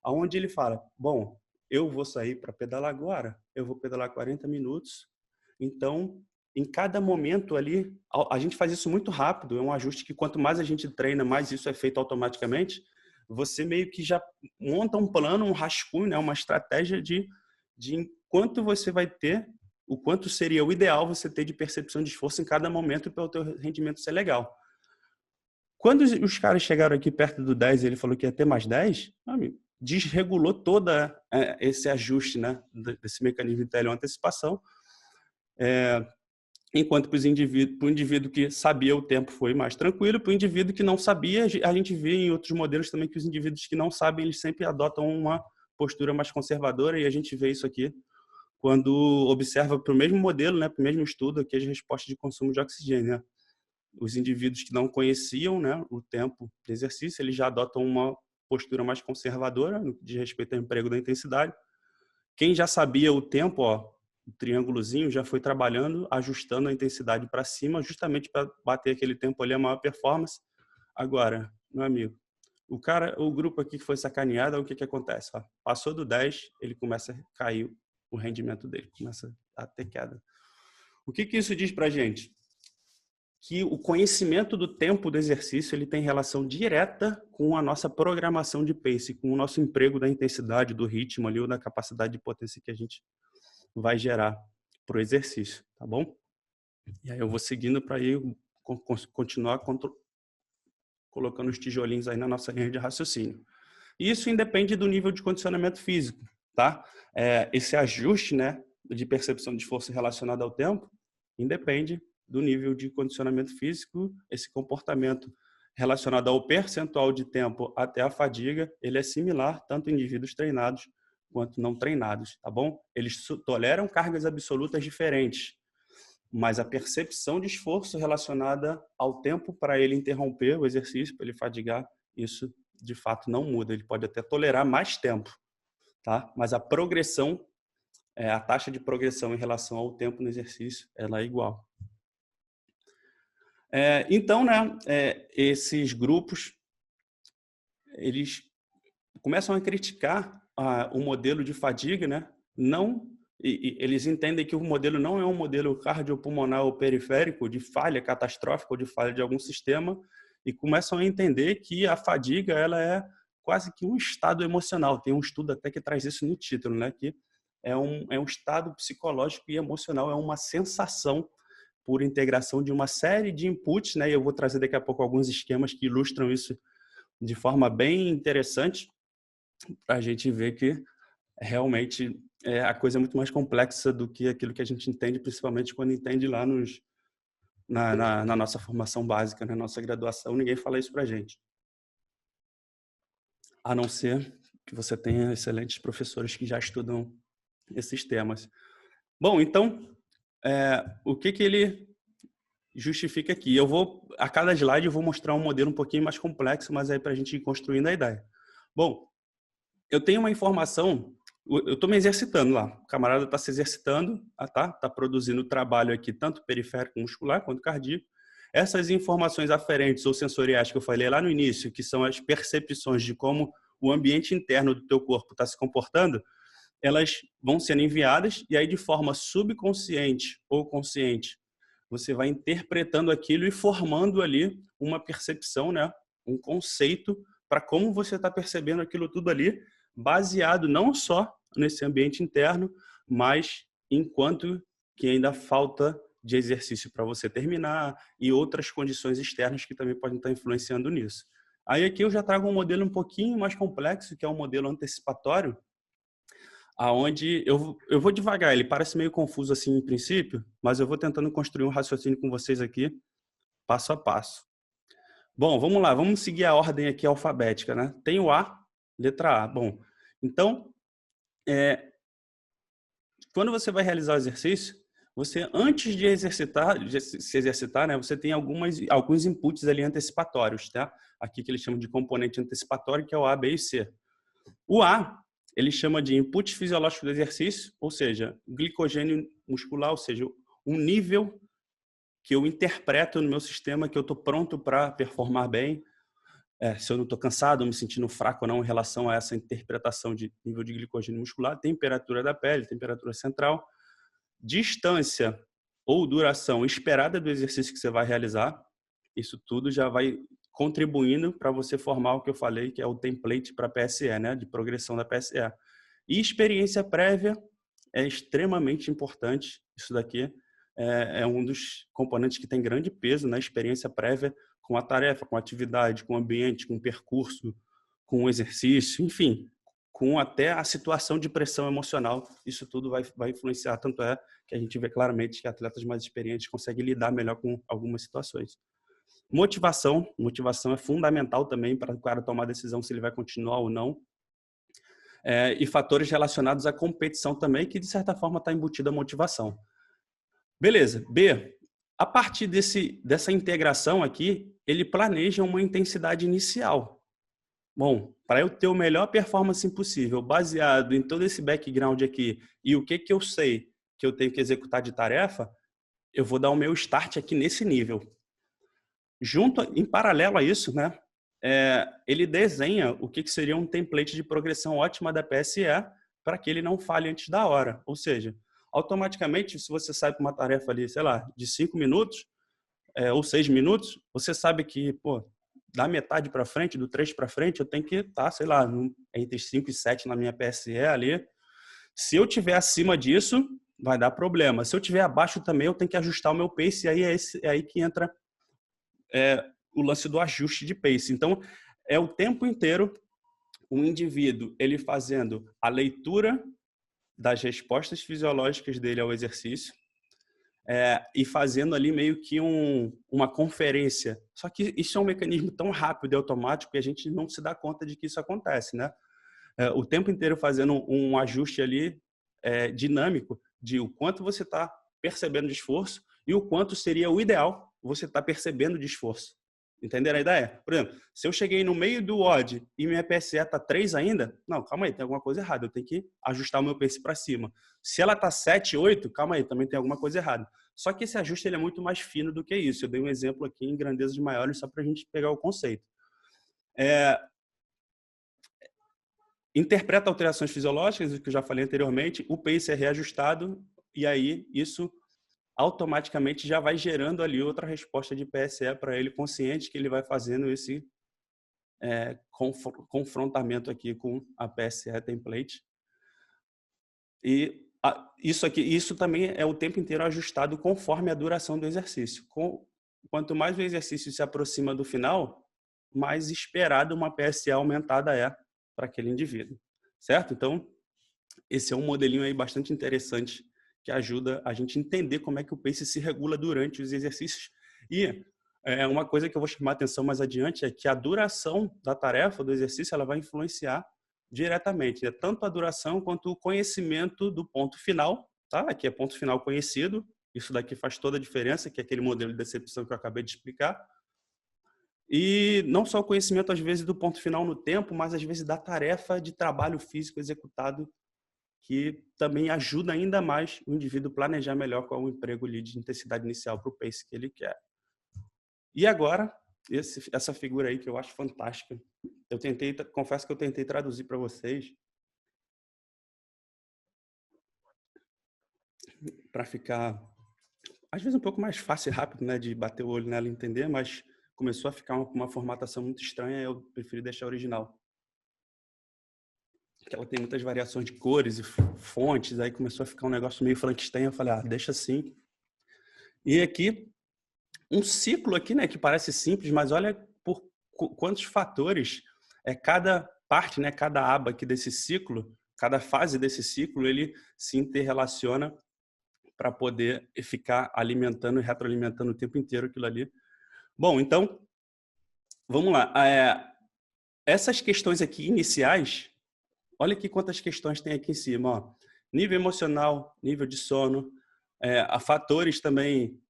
onde ele fala, bom, eu vou sair para pedalar agora, eu vou pedalar 40 minutos, então, em cada momento ali, a gente faz isso muito rápido, é um ajuste que quanto mais a gente treina, mais isso é feito automaticamente, você meio que já monta um plano, um rascunho, né, uma estratégia de quanto você vai ter, o quanto seria o ideal você ter de percepção de esforço em cada momento para o teu rendimento ser legal. Quando os caras chegaram aqui perto do 10 e ele falou que ia ter mais 10, amigo, desregulou todo esse ajuste, né, desse mecanismo de teleantecipação. Enquanto para o indivíduo que sabia o tempo foi mais tranquilo, para o indivíduo que não sabia, a gente vê em outros modelos também que os indivíduos que não sabem, eles sempre adotam uma postura mais conservadora, e a gente vê isso aqui quando observa para o mesmo modelo, né, para o mesmo estudo, aqui as respostas de consumo de oxigênio. Né? Os indivíduos que não conheciam, né, o tempo de exercício, eles já adotam uma postura mais conservadora no que diz respeito ao emprego da intensidade. Quem já sabia o tempo, ó, o triângulozinho já foi trabalhando, ajustando a intensidade para cima, justamente para bater aquele tempo ali, a maior performance. Agora, meu amigo, o grupo aqui que foi sacaneado, o que acontece? Ó, passou do 10, ele começa a cair o rendimento dele, começa a ter queda. O que isso diz para a gente? Que o conhecimento do tempo do exercício ele tem relação direta com a nossa programação de pace, com o nosso emprego da intensidade, do ritmo ali, ou da capacidade de potência que a gente vai gerar para o exercício, tá bom? E aí eu vou seguindo para aí continuar colocando os tijolinhos aí na nossa linha de raciocínio. Isso independe do nível de condicionamento físico, tá? Esse ajuste, né, de percepção de esforço relacionado ao tempo independe do nível de condicionamento físico. Esse comportamento relacionado ao percentual de tempo até a fadiga, ele é similar tanto em indivíduos treinados quanto não treinados, tá bom? Eles toleram cargas absolutas diferentes, mas a percepção de esforço relacionada ao tempo para ele interromper o exercício, para ele fadigar, isso de fato não muda. Ele pode até tolerar mais tempo, tá? Mas a progressão, a taxa de progressão em relação ao tempo no exercício, ela é igual. Então, né, esses grupos, eles começam a criticar o modelo de fadiga, né? Eles entendem que o modelo não é um modelo cardiopulmonar ou periférico de falha catastrófica ou de falha de algum sistema, e começam a entender que a fadiga ela é quase que um estado emocional. Tem um estudo até que traz isso no título, né? Que é um estado psicológico e emocional, é uma sensação por integração de uma série de inputs, né? E eu vou trazer daqui a pouco alguns esquemas que ilustram isso de forma bem interessante, para a gente ver que realmente a coisa é muito mais complexa do que aquilo que a gente entende, principalmente quando entende lá na nossa formação básica, na nossa graduação. Ninguém fala isso para a gente. A não ser que você tenha excelentes professores que já estudam esses temas. Bom, então, o que ele justifica aqui? A cada slide eu vou mostrar um modelo um pouquinho mais complexo, mas aí para a gente ir construindo a ideia. Bom, eu tenho uma informação, eu estou me exercitando lá, o camarada está se exercitando, tá produzindo trabalho aqui, tanto periférico muscular quanto cardíaco. Essas informações aferentes ou sensoriais que eu falei lá no início, que são as percepções de como o ambiente interno do teu corpo está se comportando, elas vão sendo enviadas e aí de forma subconsciente ou consciente, você vai interpretando aquilo e formando ali uma percepção, né? Um conceito para como você está percebendo aquilo tudo ali, baseado não só nesse ambiente interno, mas enquanto que ainda falta de exercício para você terminar e outras condições externas que também podem estar influenciando nisso. Aí aqui eu já trago um modelo um pouquinho mais complexo, que é um modelo antecipatório, aonde eu vou devagar, ele parece meio confuso assim em princípio, mas eu vou tentando construir um raciocínio com vocês aqui, passo a passo. Bom, vamos lá, vamos seguir a ordem aqui alfabética, né? Tem o A, letra A. Bom, então, quando você vai realizar o exercício, você, antes de se exercitar, né, você tem alguns inputs ali antecipatórios, tá? Aqui que eles chamam de componente antecipatório, que é o A, B e C. O A, ele chama de input fisiológico do exercício, ou seja, glicogênio muscular, ou seja, um nível que eu interpreto no meu sistema que eu estou pronto para performar bem, se eu não estou cansado, me sentindo fraco ou não em relação a essa interpretação de nível de glicogênio muscular, temperatura da pele, temperatura central, distância ou duração esperada do exercício que você vai realizar, isso tudo já vai contribuindo para você formar o que eu falei, que é o template para PSE, né, de progressão da PSE. E experiência prévia é extremamente importante. Isso daqui é um dos componentes que tem grande peso na experiência prévia com a tarefa, com a atividade, com o ambiente, com o percurso, com o exercício, enfim, com até a situação de pressão emocional. Isso tudo vai influenciar. Tanto é que a gente vê claramente que atletas mais experientes conseguem lidar melhor com algumas situações. Motivação é fundamental também para o cara tomar a decisão se ele vai continuar ou não. E fatores relacionados à competição também, que de certa forma está embutida a motivação. Beleza. B, a partir dessa integração aqui, ele planeja uma intensidade inicial. Bom, para eu ter a melhor performance possível, baseado em todo esse background aqui e o que eu sei que eu tenho que executar de tarefa, eu vou dar o meu start aqui nesse nível. Em paralelo a isso, né, ele desenha o que seria um template de progressão ótima da PSE para que ele não falhe antes da hora. Ou seja, automaticamente, se você sai para uma tarefa ali, sei lá, de 5 minutos ou 6 minutos, você sabe que, da metade para frente, do 3 para frente, eu tenho que estar, sei lá, entre 5 e 7 na minha PSE ali. Se eu tiver acima disso, vai dar problema. Se eu tiver abaixo também, eu tenho que ajustar o meu pace, e aí é aí que entra o lance do ajuste de pace. Então, é o tempo inteiro um indivíduo ele fazendo a leitura das respostas fisiológicas dele ao exercício e fazendo ali meio que uma conferência. Só que isso é um mecanismo tão rápido e automático que a gente não se dá conta de que isso acontece, né? O tempo inteiro fazendo um ajuste ali dinâmico de o quanto você está percebendo de esforço e o quanto seria o ideal você estar percebendo de esforço. Entenderam a ideia? Por exemplo, se eu cheguei no meio do WOD e minha PSE está 3 ainda, não, calma aí, tem alguma coisa errada, eu tenho que ajustar o meu pace para cima. Se ela está 7, 8, calma aí, também tem alguma coisa errada. Só que esse ajuste ele é muito mais fino do que isso. Eu dei um exemplo aqui em grandezas maiores só para a gente pegar o conceito. Interpreta alterações fisiológicas, que eu já falei anteriormente, o pace é reajustado e aí isso automaticamente já vai gerando ali outra resposta de PSE para ele, consciente que ele vai fazendo esse confrontamento aqui com a PSE template. E isso também é o tempo inteiro ajustado conforme a duração do exercício. Quanto mais o exercício se aproxima do final, mais esperado uma PSE aumentada é para aquele indivíduo, certo? Então, esse é um modelinho aí bastante interessante que ajuda a gente a entender como é que o pace se regula durante os exercícios. E uma coisa que eu vou chamar a atenção mais adiante é que a duração da tarefa, do exercício, ela vai influenciar diretamente, tanto a duração quanto o conhecimento do ponto final, tá? Aqui é ponto final conhecido, isso daqui faz toda a diferença, que é aquele modelo de decepção que eu acabei de explicar. E não só o conhecimento, às vezes, do ponto final no tempo, mas, às vezes, da tarefa de trabalho físico executado, que também ajuda ainda mais o indivíduo a planejar melhor qual é o emprego ali de intensidade inicial para o pace que ele quer. E agora, essa figura aí que eu acho fantástica. Confesso que eu tentei traduzir para vocês para ficar, às vezes, um pouco mais fácil e rápido, né, de bater o olho nela e entender, mas começou a ficar uma formatação muito estranha e eu preferi deixar original. Que ela tem muitas variações de cores e fontes, aí começou a ficar um negócio meio Frankenstein, eu falei, deixa assim. E aqui, um ciclo aqui, né, que parece simples, mas olha por quantos fatores cada parte, né, cada aba aqui desse ciclo, cada fase desse ciclo, ele se interrelaciona para poder ficar alimentando e retroalimentando o tempo inteiro aquilo ali. Bom, então, vamos lá. Essas questões aqui iniciais, olha aqui quantas questões tem aqui em cima. Ó. Nível emocional, nível de sono, há fatores também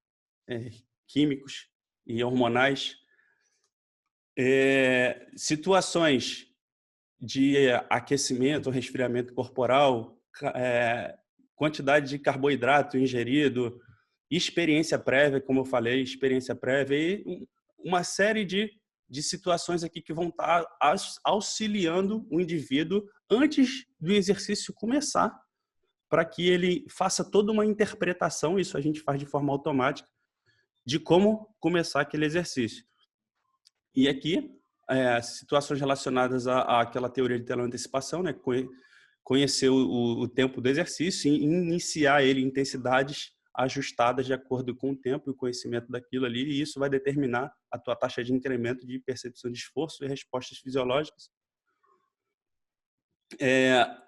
químicos e hormonais, situações de aquecimento, resfriamento corporal, quantidade de carboidrato ingerido, experiência prévia, como eu falei, experiência prévia e uma série de situações aqui que vão estar auxiliando o indivíduo antes do exercício começar, para que ele faça toda uma interpretação, isso a gente faz de forma automática, de como começar aquele exercício. E aqui, situações relacionadas àquela teoria de teleantecipação, né? Conhecer o tempo do exercício e iniciar ele em intensidades ajustadas de acordo com o tempo e o conhecimento daquilo ali, e isso vai determinar a tua taxa de incremento de percepção de esforço e respostas fisiológicas.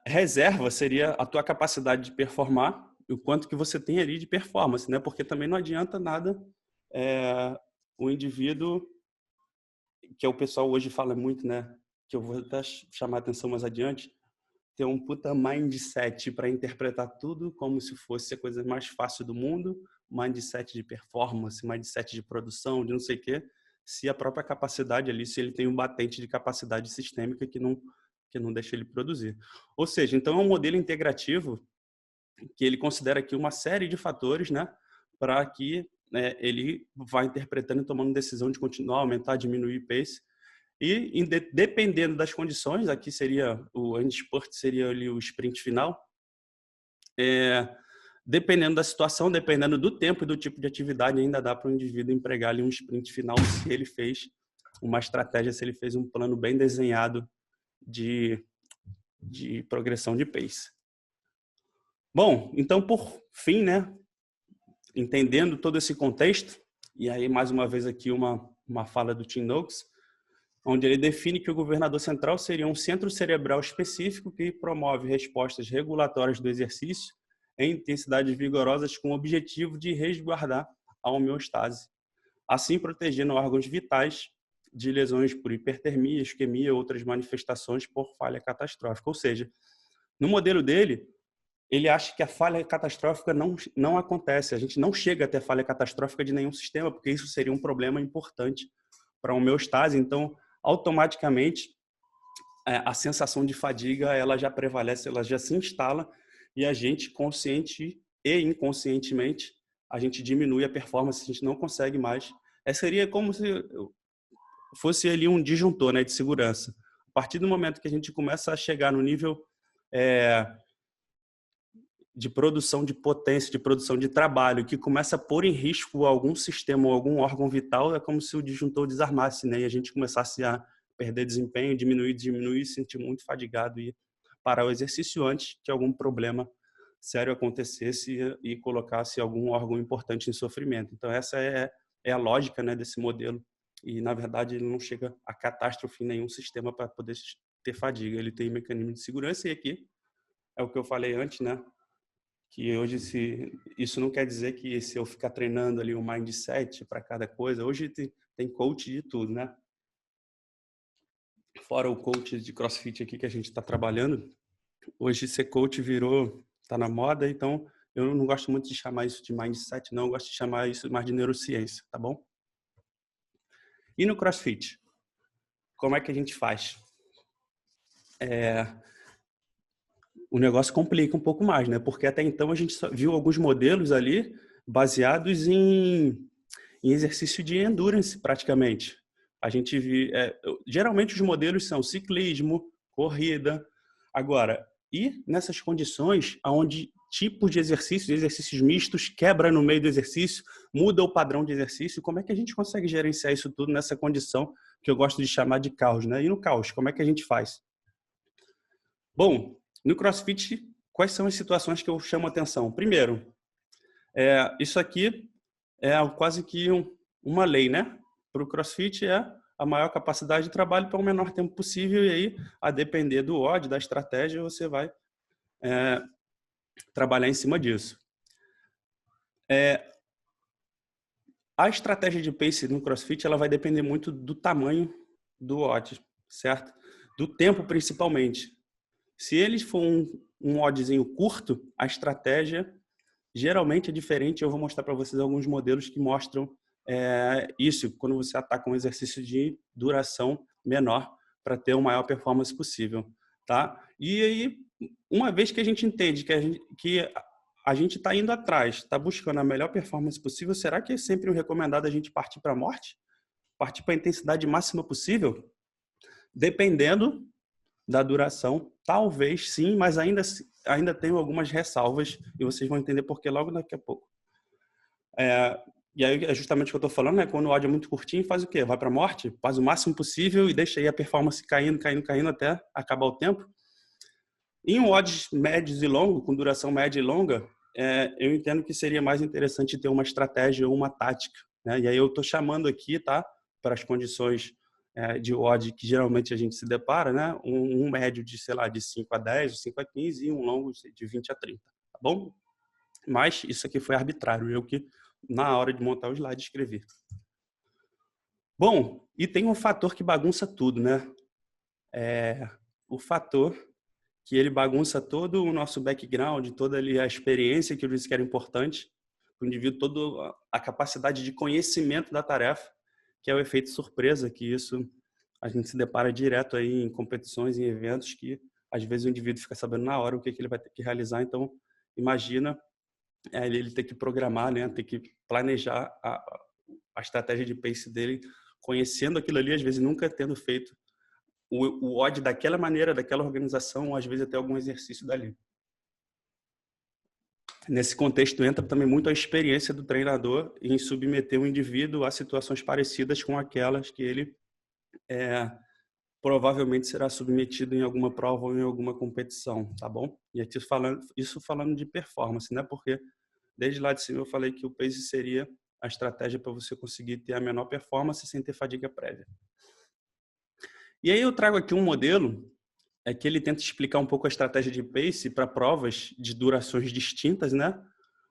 Reserva seria a tua capacidade de performar e o quanto que você tem ali de performance, né? Porque também não adianta nada o indivíduo, que o pessoal hoje fala muito, né? Que eu vou até chamar a atenção mais adiante, ter um puta mindset para interpretar tudo como se fosse a coisa mais fácil do mundo, mindset de performance, mindset de produção, de não sei o quê, se a própria capacidade ali, se ele tem um batente de capacidade sistêmica que não deixa ele produzir. Ou seja, então é um modelo integrativo que ele considera aqui uma série de fatores, né, para que ele vá interpretando e tomando decisão de continuar, aumentar, diminuir o pace. E dependendo das condições, aqui seria o endspurt, seria ali o sprint final, dependendo da situação, dependendo do tempo e do tipo de atividade, ainda dá para o indivíduo empregar ali um sprint final se ele fez uma estratégia, se ele fez um plano bem desenhado de progressão de pace. Bom, então, por fim, né, entendendo todo esse contexto, e aí mais uma vez aqui uma fala do Tim Noakes, onde ele define que o governador central seria um centro cerebral específico que promove respostas regulatórias do exercício em intensidades vigorosas com o objetivo de resguardar a homeostase, assim protegendo órgãos vitais de lesões por hipertermia, isquemia ou outras manifestações por falha catastrófica. Ou seja, no modelo dele, ele acha que a falha catastrófica não acontece. A gente não chega até falha catastrófica de nenhum sistema, porque isso seria um problema importante para a homeostase. Então, automaticamente, a sensação de fadiga ela já prevalece, ela já se instala e a gente, consciente e inconscientemente, a gente diminui a performance, a gente não consegue mais. Seria como se fosse ali um disjuntor, né, de segurança. A partir do momento que a gente começa a chegar no nível de produção de potência, de produção de trabalho, que começa a pôr em risco algum sistema ou algum órgão vital, é como se o disjuntor desarmasse, né? E a gente começasse a perder desempenho, diminuir, se sentir muito fadigado e parar o exercício antes que algum problema sério acontecesse e colocasse algum órgão importante em sofrimento. Então, essa é a lógica, né, desse modelo. E, na verdade, ele não chega a catástrofe em nenhum sistema para poder ter fadiga. Ele tem mecanismo de segurança e aqui é o que eu falei antes, né? Que hoje isso não quer dizer que se eu ficar treinando ali um mindset para cada coisa, hoje tem coach de tudo, né? Fora o coach de CrossFit aqui que a gente está trabalhando, hoje ser coach tá na moda, então eu não gosto muito de chamar isso de mindset, não, eu gosto de chamar isso mais de neurociência, tá bom? E no CrossFit, como é que a gente faz? O negócio complica um pouco mais, né? Porque até então a gente só viu alguns modelos ali baseados em exercício de endurance, praticamente. A gente geralmente os modelos são ciclismo, corrida. Agora, e nessas condições onde tipos de exercícios mistos, quebra no meio do exercício, muda o padrão de exercício, como é que a gente consegue gerenciar isso tudo nessa condição que eu gosto de chamar de caos, né? E no caos, como é que a gente faz? Bom, no CrossFit, quais são as situações que eu chamo a atenção? Primeiro, isso aqui é quase que uma lei, né? Para o CrossFit é a maior capacidade de trabalho para o menor tempo possível e aí, a depender do odd, da estratégia, você vai trabalhar em cima disso. A estratégia de pace no CrossFit ela vai depender muito do tamanho do odd, certo? Do tempo, principalmente. Se ele for um oddzinho curto, a estratégia geralmente é diferente. Eu vou mostrar para vocês alguns modelos que mostram isso, quando você ataca um exercício de duração menor para ter uma maior performance possível, tá? E aí, uma vez que a gente entende que a gente está indo atrás, está buscando a melhor performance possível, será que é sempre o recomendado a gente partir para a morte? Partir para a intensidade máxima possível? Dependendo da duração, talvez sim, mas ainda tenho algumas ressalvas e vocês vão entender por que logo daqui a pouco. E aí é justamente o que eu estou falando, né? Quando o odd é muito curtinho, faz o quê? Vai para a morte? Faz o máximo possível e deixa aí a performance caindo até acabar o tempo. Em odds médios e longos, com duração média e longa, eu entendo que seria mais interessante ter uma estratégia ou uma tática, né? E aí eu estou chamando aqui, tá? Para as condições de odd que geralmente a gente se depara, né? Um médio de, sei lá, de 5 a 10, ou 5 a 15 e um longo de 20 a 30, tá bom? Mas isso aqui foi arbitrário, eu que, na hora de montar o slide, escrevi. Bom, e tem um fator que bagunça tudo, né? O fator que ele bagunça todo o nosso background, toda ali a experiência que eu disse que era importante, o indivíduo, toda a capacidade de conhecimento da tarefa, que é o efeito surpresa, que isso a gente se depara direto aí em competições, em eventos, que às vezes o indivíduo fica sabendo na hora o que ele vai ter que realizar. Então, imagina ele ter que programar, né, ter que planejar a estratégia de pace dele, conhecendo aquilo ali, às vezes nunca tendo feito o odd daquela maneira, daquela organização, ou às vezes até algum exercício dali. Nesse contexto entra também muito a experiência do treinador em submeter o indivíduo a situações parecidas com aquelas que ele provavelmente será submetido em alguma prova ou em alguma competição, tá bom? E aqui isso falando de performance, né? Porque desde lá de cima eu falei que o pace seria a estratégia para você conseguir ter a menor performance sem ter fadiga prévia. E aí eu trago aqui um modelo que ele tenta explicar um pouco a estratégia de pace para provas de durações distintas, né?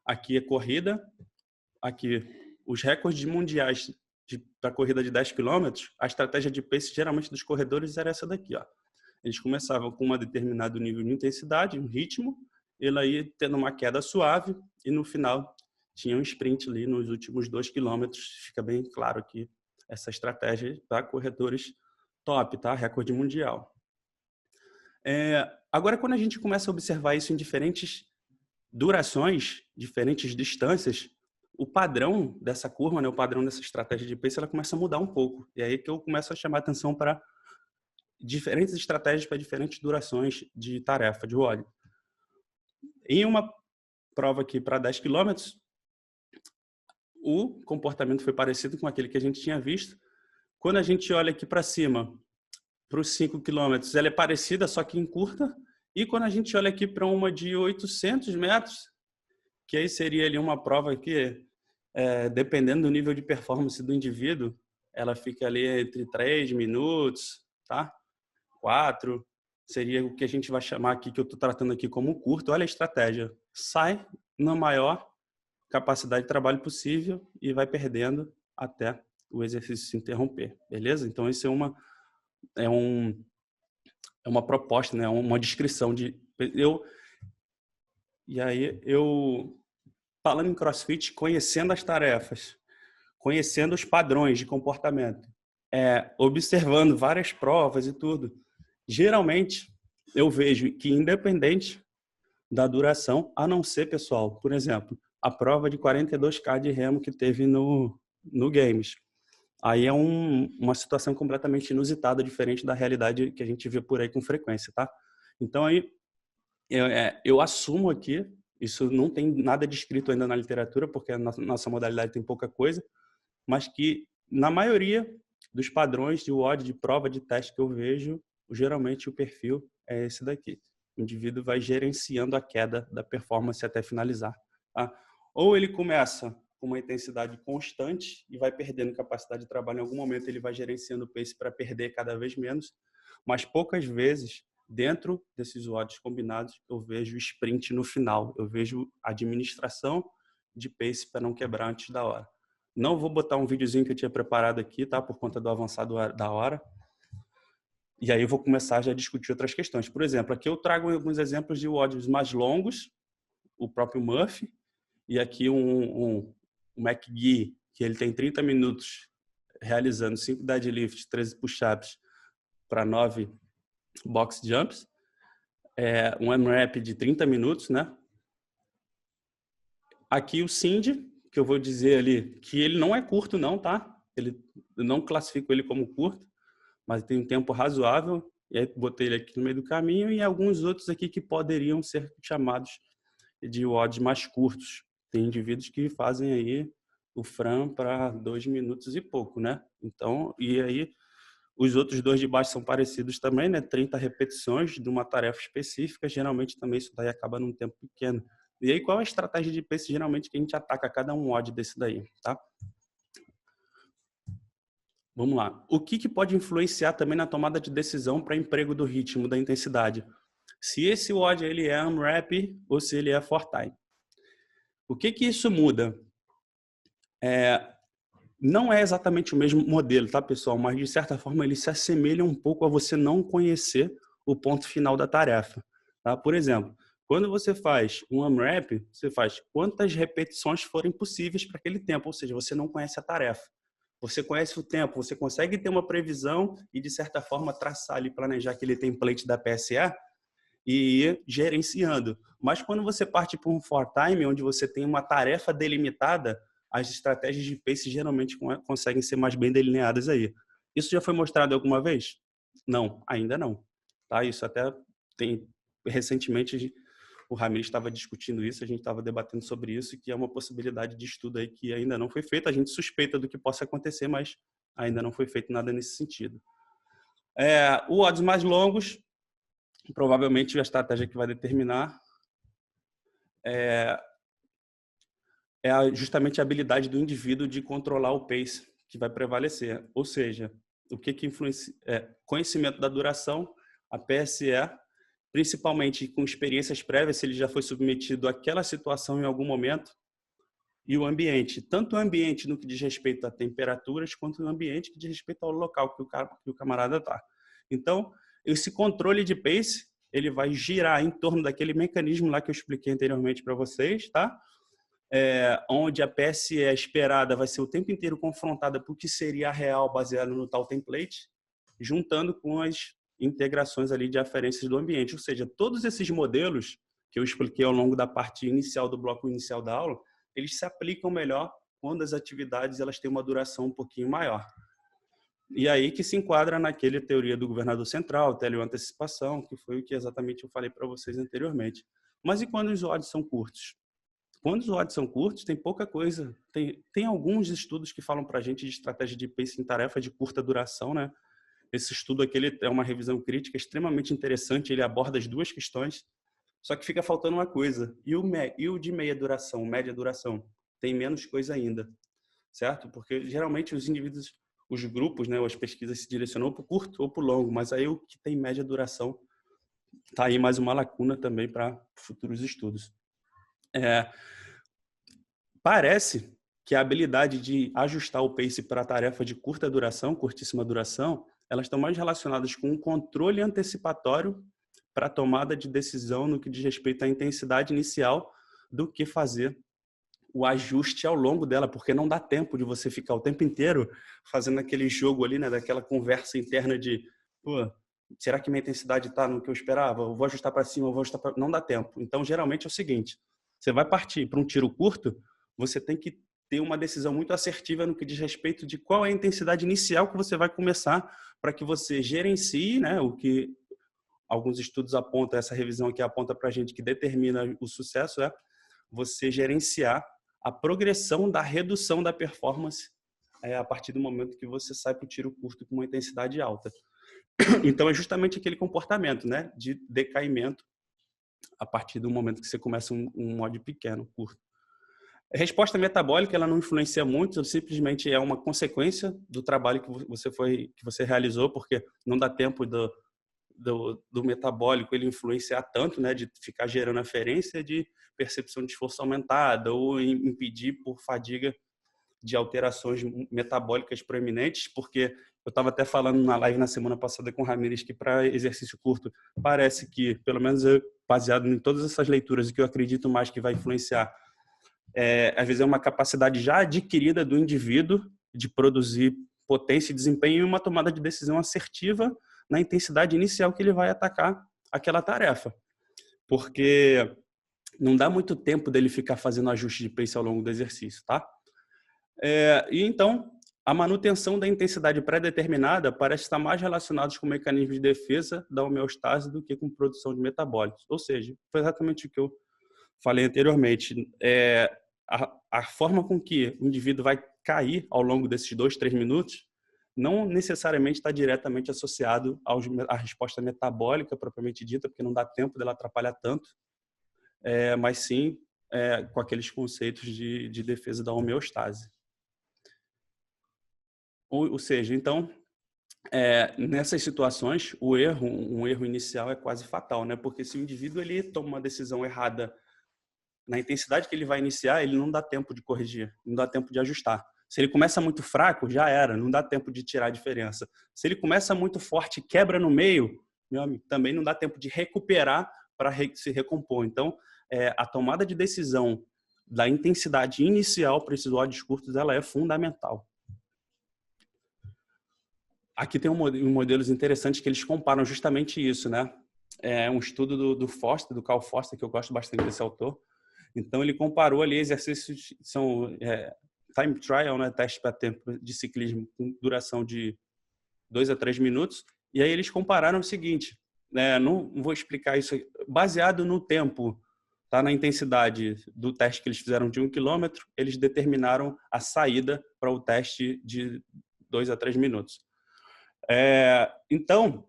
Aqui é corrida, aqui os recordes mundiais para corrida de 10 km, a estratégia de pace geralmente dos corredores era essa daqui, ó. Eles começavam com um determinado nível de intensidade, um ritmo, ele ia tendo uma queda suave e no final tinha um sprint ali nos últimos 2 km. Fica bem claro aqui essa estratégia para corredores top, tá? Recorde mundial. Agora, quando a gente começa a observar isso em diferentes durações, diferentes distâncias, o padrão dessa curva, né, o padrão dessa estratégia de pace, ela começa a mudar um pouco. E aí que eu começo a chamar atenção para diferentes estratégias para diferentes durações de tarefa, de odd. Em uma prova aqui para 10 quilômetros, o comportamento foi parecido com aquele que a gente tinha visto. Quando a gente olha aqui para cima, para os 5 quilômetros, ela é parecida, só que em curta. E quando a gente olha aqui para uma de 800 metros, que aí seria ali uma prova que, dependendo do nível de performance do indivíduo, ela fica ali entre 3 minutos, tá? 4, seria o que a gente vai chamar aqui, que eu estou tratando aqui como curto. Olha a estratégia. Sai na maior capacidade de trabalho possível e vai perdendo até o exercício se interromper, beleza? Então, isso é uma proposta, né? Uma descrição de... E aí, falando em CrossFit, conhecendo as tarefas, conhecendo os padrões de comportamento, observando várias provas e tudo, geralmente eu vejo que, independente da duração, a não ser, pessoal, por exemplo, a prova de 42K de remo que teve no Games. Aí é uma situação completamente inusitada, diferente da realidade que a gente vê por aí com frequência, tá? Então, aí, eu assumo aqui, isso não tem nada descrito ainda na literatura, porque a nossa modalidade tem pouca coisa, mas que, na maioria dos padrões de WOD, de prova, de teste que eu vejo, geralmente o perfil é esse daqui. O indivíduo vai gerenciando a queda da performance até finalizar, tá? Ou ele começa com uma intensidade constante e vai perdendo capacidade de trabalho. Em algum momento ele vai gerenciando o pace para perder cada vez menos, mas poucas vezes, dentro desses WODs combinados, eu vejo sprint no final, eu vejo administração de pace para não quebrar antes da hora. Não vou botar um videozinho que eu tinha preparado aqui, tá? Por conta do avançado da hora. E aí eu vou começar já a discutir outras questões. Por exemplo, aqui eu trago alguns exemplos de WODs mais longos, o próprio Murphy, e aqui um McGee, que ele tem 30 minutos realizando 5 deadlifts, 13 push-ups para 9 box jumps, um AMRAP de 30 minutos, né? Aqui o Cindy, que eu vou dizer ali que ele não é curto não, tá? Eu não classifico ele como curto, mas tem um tempo razoável, e aí botei ele aqui no meio do caminho, e alguns outros aqui que poderiam ser chamados de WODs mais curtos. Tem indivíduos que fazem aí o Fran para 2 minutos e pouco, né? Então, e aí os outros dois de baixo são parecidos também, né? 30 repetições de uma tarefa específica, geralmente também isso daí acaba num tempo pequeno. E aí qual é a estratégia de pace geralmente que a gente ataca cada um WOD desse daí, tá? Vamos lá. O que pode influenciar também na tomada de decisão para emprego do ritmo, da intensidade? Se esse WOD ele é AMRAP ou se ele é ForTime. O que isso muda? Não é exatamente o mesmo modelo, tá, pessoal? Mas, de certa forma, ele se assemelha um pouco a você não conhecer o ponto final da tarefa. Tá? Por exemplo, quando você faz um AMRAP, você faz quantas repetições forem possíveis para aquele tempo, ou seja, você não conhece a tarefa. Você conhece o tempo, você consegue ter uma previsão e, de certa forma, traçar ali, planejar aquele template da PSE e ir gerenciando. Mas quando você parte para um ForTime, onde você tem uma tarefa delimitada, as estratégias de pace geralmente conseguem ser mais bem delineadas aí. Isso já foi mostrado alguma vez? Não, ainda não. Tá? Isso até tem recentemente o Ramiro estava discutindo isso, a gente estava debatendo sobre isso, que é uma possibilidade de estudo aí que ainda não foi feita. A gente suspeita do que possa acontecer, mas ainda não foi feito nada nesse sentido. Os odds mais longos, provavelmente a estratégia que vai determinar é justamente a habilidade do indivíduo de controlar o pace que vai prevalecer. Ou seja, o que influencia? Conhecimento da duração, a PSE, principalmente com experiências prévias, se ele já foi submetido àquela situação em algum momento, e o ambiente. Tanto o ambiente no que diz respeito a temperaturas, quanto o ambiente que diz respeito ao local que o camarada está. Então, esse controle de pace, ele vai girar em torno daquele mecanismo lá que eu expliquei anteriormente para vocês, tá? Onde a PSE esperada vai ser o tempo inteiro confrontada por que seria a real baseado no tal template, juntando com as integrações ali de aferências do ambiente. Ou seja, todos esses modelos que eu expliquei ao longo da parte inicial do bloco inicial da aula, eles se aplicam melhor quando as atividades elas têm uma duração um pouquinho maior. E aí que se enquadra naquela teoria do governador central, teleantecipação, que foi o que exatamente eu falei para vocês anteriormente. Mas e quando os odds são curtos? quando os odds são curtos, tem pouca coisa. Tem alguns estudos que falam para a gente de estratégia de pace em tarefa de curta duração, né? Esse estudo aqui ele é uma revisão crítica extremamente interessante, ele aborda as duas questões, só que fica faltando uma coisa. E o de meia duração, média duração? Tem menos coisa ainda, certo? Porque geralmente os indivíduos, os grupos, né, ou as pesquisas se direcionam para o curto ou para o longo, mas aí o que tem média duração está aí mais uma lacuna também para futuros estudos. Parece que a habilidade de ajustar o pace para tarefa de curta duração, curtíssima duração, elas estão mais relacionadas com um controle antecipatório para a tomada de decisão no que diz respeito à intensidade inicial do que fazer o ajuste ao longo dela, porque não dá tempo de você ficar o tempo inteiro fazendo aquele jogo ali, né, daquela conversa interna de, pô, será que minha intensidade está no que eu esperava? Eu vou ajustar para cima, eu vou ajustar para... Não dá tempo. Então, geralmente é o seguinte, você vai partir para um tiro curto, você tem que ter uma decisão muito assertiva no que diz respeito de qual é a intensidade inicial que você vai começar para que você gerencie, né, o que alguns estudos apontam, essa revisão aqui aponta para a gente que determina o sucesso é você gerenciar a progressão da redução da performance a partir do momento que você sai para o tiro curto com uma intensidade alta. Então, é justamente aquele comportamento, né, de decaimento a partir do momento que você começa um mod pequeno, curto. A resposta metabólica ela não influencia muito, simplesmente é uma consequência do trabalho que você realizou, porque não dá tempo do metabólico ele influenciar tanto, né, de ficar gerando aferência de percepção de esforço aumentada ou impedir por fadiga de alterações metabólicas proeminentes, porque eu estava até falando na live na semana passada com o Ramires que para exercício curto parece que, pelo menos eu, baseado em todas essas leituras, o que eu acredito mais que vai influenciar às vezes é uma capacidade já adquirida do indivíduo de produzir potência e desempenho e uma tomada de decisão assertiva na intensidade inicial que ele vai atacar aquela tarefa. Porque não dá muito tempo dele ficar fazendo ajuste de pace ao longo do exercício, tá? E então, a manutenção da intensidade pré-determinada parece estar mais relacionada com mecanismos de defesa da homeostase do que com produção de metabólicos. Ou seja, foi exatamente o que eu falei anteriormente. A forma com que o indivíduo vai cair ao longo desses 2, 3 minutos não necessariamente está diretamente associado à resposta metabólica propriamente dita, porque não dá tempo dela atrapalhar tanto, mas sim com aqueles conceitos de defesa da homeostase. Ou seja, então, nessas situações, um erro inicial é quase fatal, né? Porque se o indivíduo ele toma uma decisão errada na intensidade que ele vai iniciar, ele não dá tempo de corrigir, não dá tempo de ajustar. Se ele começa muito fraco, já era, não dá tempo de tirar a diferença. Se ele começa muito forte e quebra no meio, meu amigo, também não dá tempo de recuperar para se recompor. Então, a tomada de decisão da intensidade inicial para esses odds curtos, ela é fundamental. Aqui tem modelos interessantes que eles comparam justamente isso, né? É um estudo do Foster, do Carl Foster, que eu gosto bastante desse autor. Então, ele comparou ali exercícios, são time trial, né, teste para tempo de ciclismo com duração de 2 a 3 minutos, e aí eles compararam o seguinte, não vou explicar isso, baseado no tempo, tá, na intensidade do teste que eles fizeram de 1 quilômetro, eles determinaram a saída para o teste de 2 a 3 minutos. Então,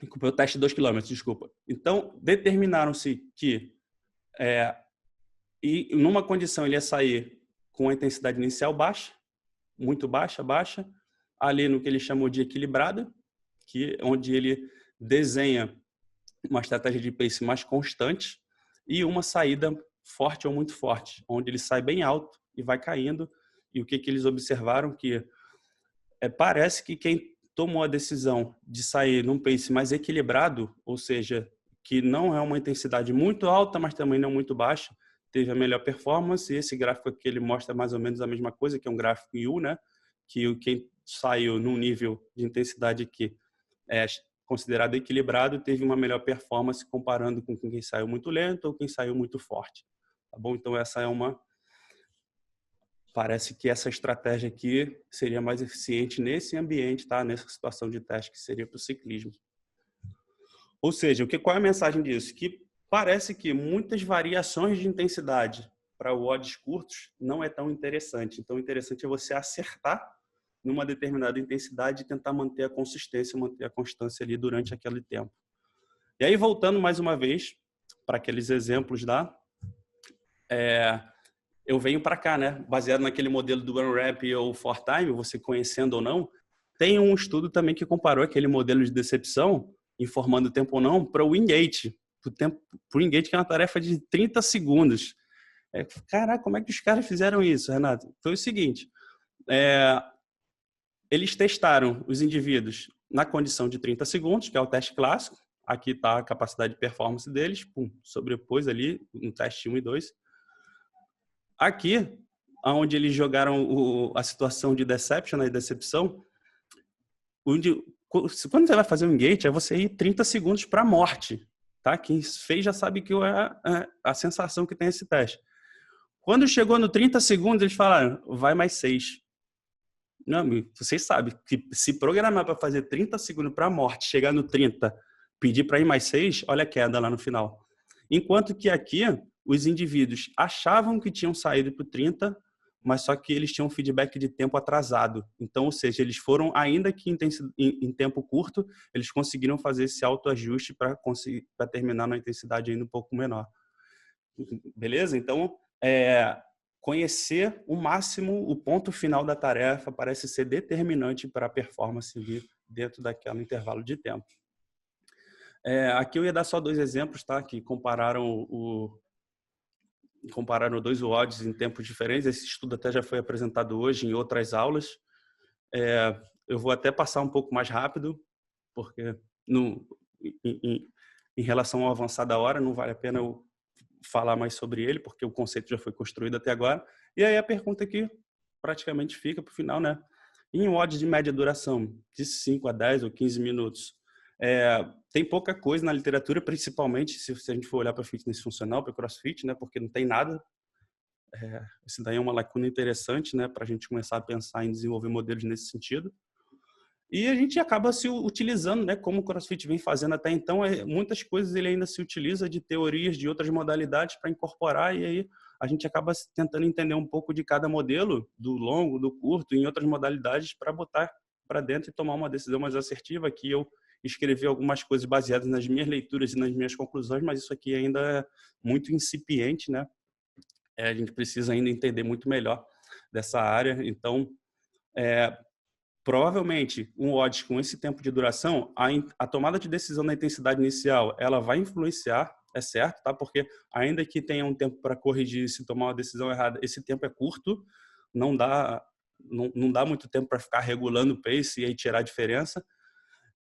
o teste de 2 quilômetros, desculpa. Então, determinaram-se que e numa condição ele ia sair com a intensidade inicial baixa, muito baixa, ali no que ele chamou de equilibrada, onde ele desenha uma estratégia de pace mais constante e uma saída forte ou muito forte, onde ele sai bem alto e vai caindo. E o que eles observaram que parece que quem tomou a decisão de sair num pace mais equilibrado, ou seja, que não é uma intensidade muito alta, mas também não muito baixa, teve a melhor performance. E esse gráfico aqui ele mostra mais ou menos a mesma coisa, que é um gráfico U, né? Que quem saiu num nível de intensidade que é considerado equilibrado teve uma melhor performance comparando com quem saiu muito lento ou quem saiu muito forte. Tá bom? Então essa é parece que essa estratégia aqui seria mais eficiente nesse ambiente, tá? Nessa situação de teste que seria para o ciclismo. Ou seja, qual é a mensagem disso? Que parece que muitas variações de intensidade para odds curtos não é tão interessante. Então, o interessante é você acertar numa determinada intensidade e tentar manter a consistência, manter a constância ali durante aquele tempo. E aí, voltando mais uma vez para aqueles exemplos lá, eu venho para cá, né? Baseado naquele modelo do Unwrap ou For Time, você conhecendo ou não, tem um estudo também que comparou aquele modelo de decepção, informando o tempo ou não, para o Wingate. Para o Wingate, que é uma tarefa de 30 segundos. Caraca, como é que os caras fizeram isso, Renato? Foi o seguinte, eles testaram os indivíduos na condição de 30 segundos, que é o teste clássico. Aqui está a capacidade de performance deles, sobrepôs ali no teste 1 e 2. Aqui, onde eles jogaram a situação de deception e decepção, quando você vai fazer um engage, é você ir 30 segundos para a morte. Tá? Quem fez já sabe que é a sensação que tem esse teste. Quando chegou no 30 segundos, eles falaram, vai mais 6. Não, amigo, vocês sabem que se programar para fazer 30 segundos para a morte, chegar no 30, pedir para ir mais 6, olha a queda lá no final. Enquanto que aqui, os indivíduos achavam que tinham saído para o 30, mas só que eles tinham feedback de tempo atrasado. Então, ou seja, eles foram, ainda que em tempo curto, eles conseguiram fazer esse autoajuste para terminar na intensidade ainda um pouco menor. Beleza? Então, conhecer o máximo o ponto final da tarefa parece ser determinante para a performance dentro daquele intervalo de tempo. Aqui eu ia dar só 2 exemplos, tá? Que compararam dois odds em tempos diferentes. Esse estudo até já foi apresentado hoje em outras aulas. Eu vou até passar um pouco mais rápido, porque em relação ao avançar da hora, não vale a pena eu falar mais sobre ele, porque o conceito já foi construído até agora. E aí a pergunta que praticamente fica para o final, né? Em odds de média duração, de 5 a 10 ou 15 minutos, tem pouca coisa na literatura, principalmente se a gente for olhar para fitness funcional, para crossfit, né? Porque não tem nada. Isso daí é uma lacuna interessante, né? Para a gente começar a pensar em desenvolver modelos nesse sentido. E a gente acaba se utilizando, né, como o CrossFit vem fazendo até então, muitas coisas ele ainda se utiliza de teorias de outras modalidades para incorporar, e aí a gente acaba tentando entender um pouco de cada modelo, do longo, do curto, em outras modalidades, para botar para dentro e tomar uma decisão mais assertiva. Aqui eu escrevi algumas coisas baseadas nas minhas leituras e nas minhas conclusões, mas isso aqui ainda é muito incipiente, né? A gente precisa ainda entender muito melhor dessa área, então provavelmente um odds com esse tempo de duração, a tomada de decisão na intensidade inicial, ela vai influenciar, é certo, tá? Porque ainda que tenha um tempo para corrigir se tomar uma decisão errada, esse tempo é curto, não dá muito tempo para ficar regulando o pace e aí tirar a diferença.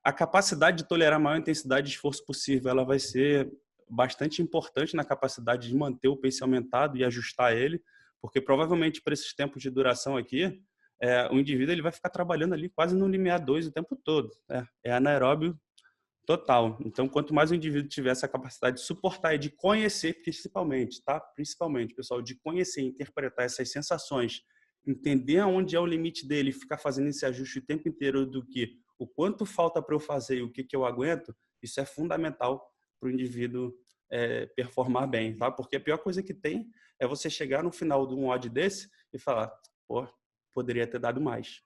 A capacidade de tolerar a maior intensidade de esforço possível, ela vai ser bastante importante na capacidade de manter o pace aumentado e ajustar ele, porque provavelmente para esses tempos de duração aqui, o indivíduo ele vai ficar trabalhando ali quase no limiar 2 o tempo todo. É anaeróbio total. Então, quanto mais o indivíduo tiver essa capacidade de suportar e de conhecer, principalmente, tá? Principalmente, pessoal, de conhecer e interpretar essas sensações, entender aonde é o limite dele e ficar fazendo esse ajuste o tempo inteiro do que o quanto falta para eu fazer e o que eu aguento, isso é fundamental para o indivíduo performar bem, tá? Porque a pior coisa que tem é você chegar no final de um odd desse e falar, pô, poderia ter dado mais.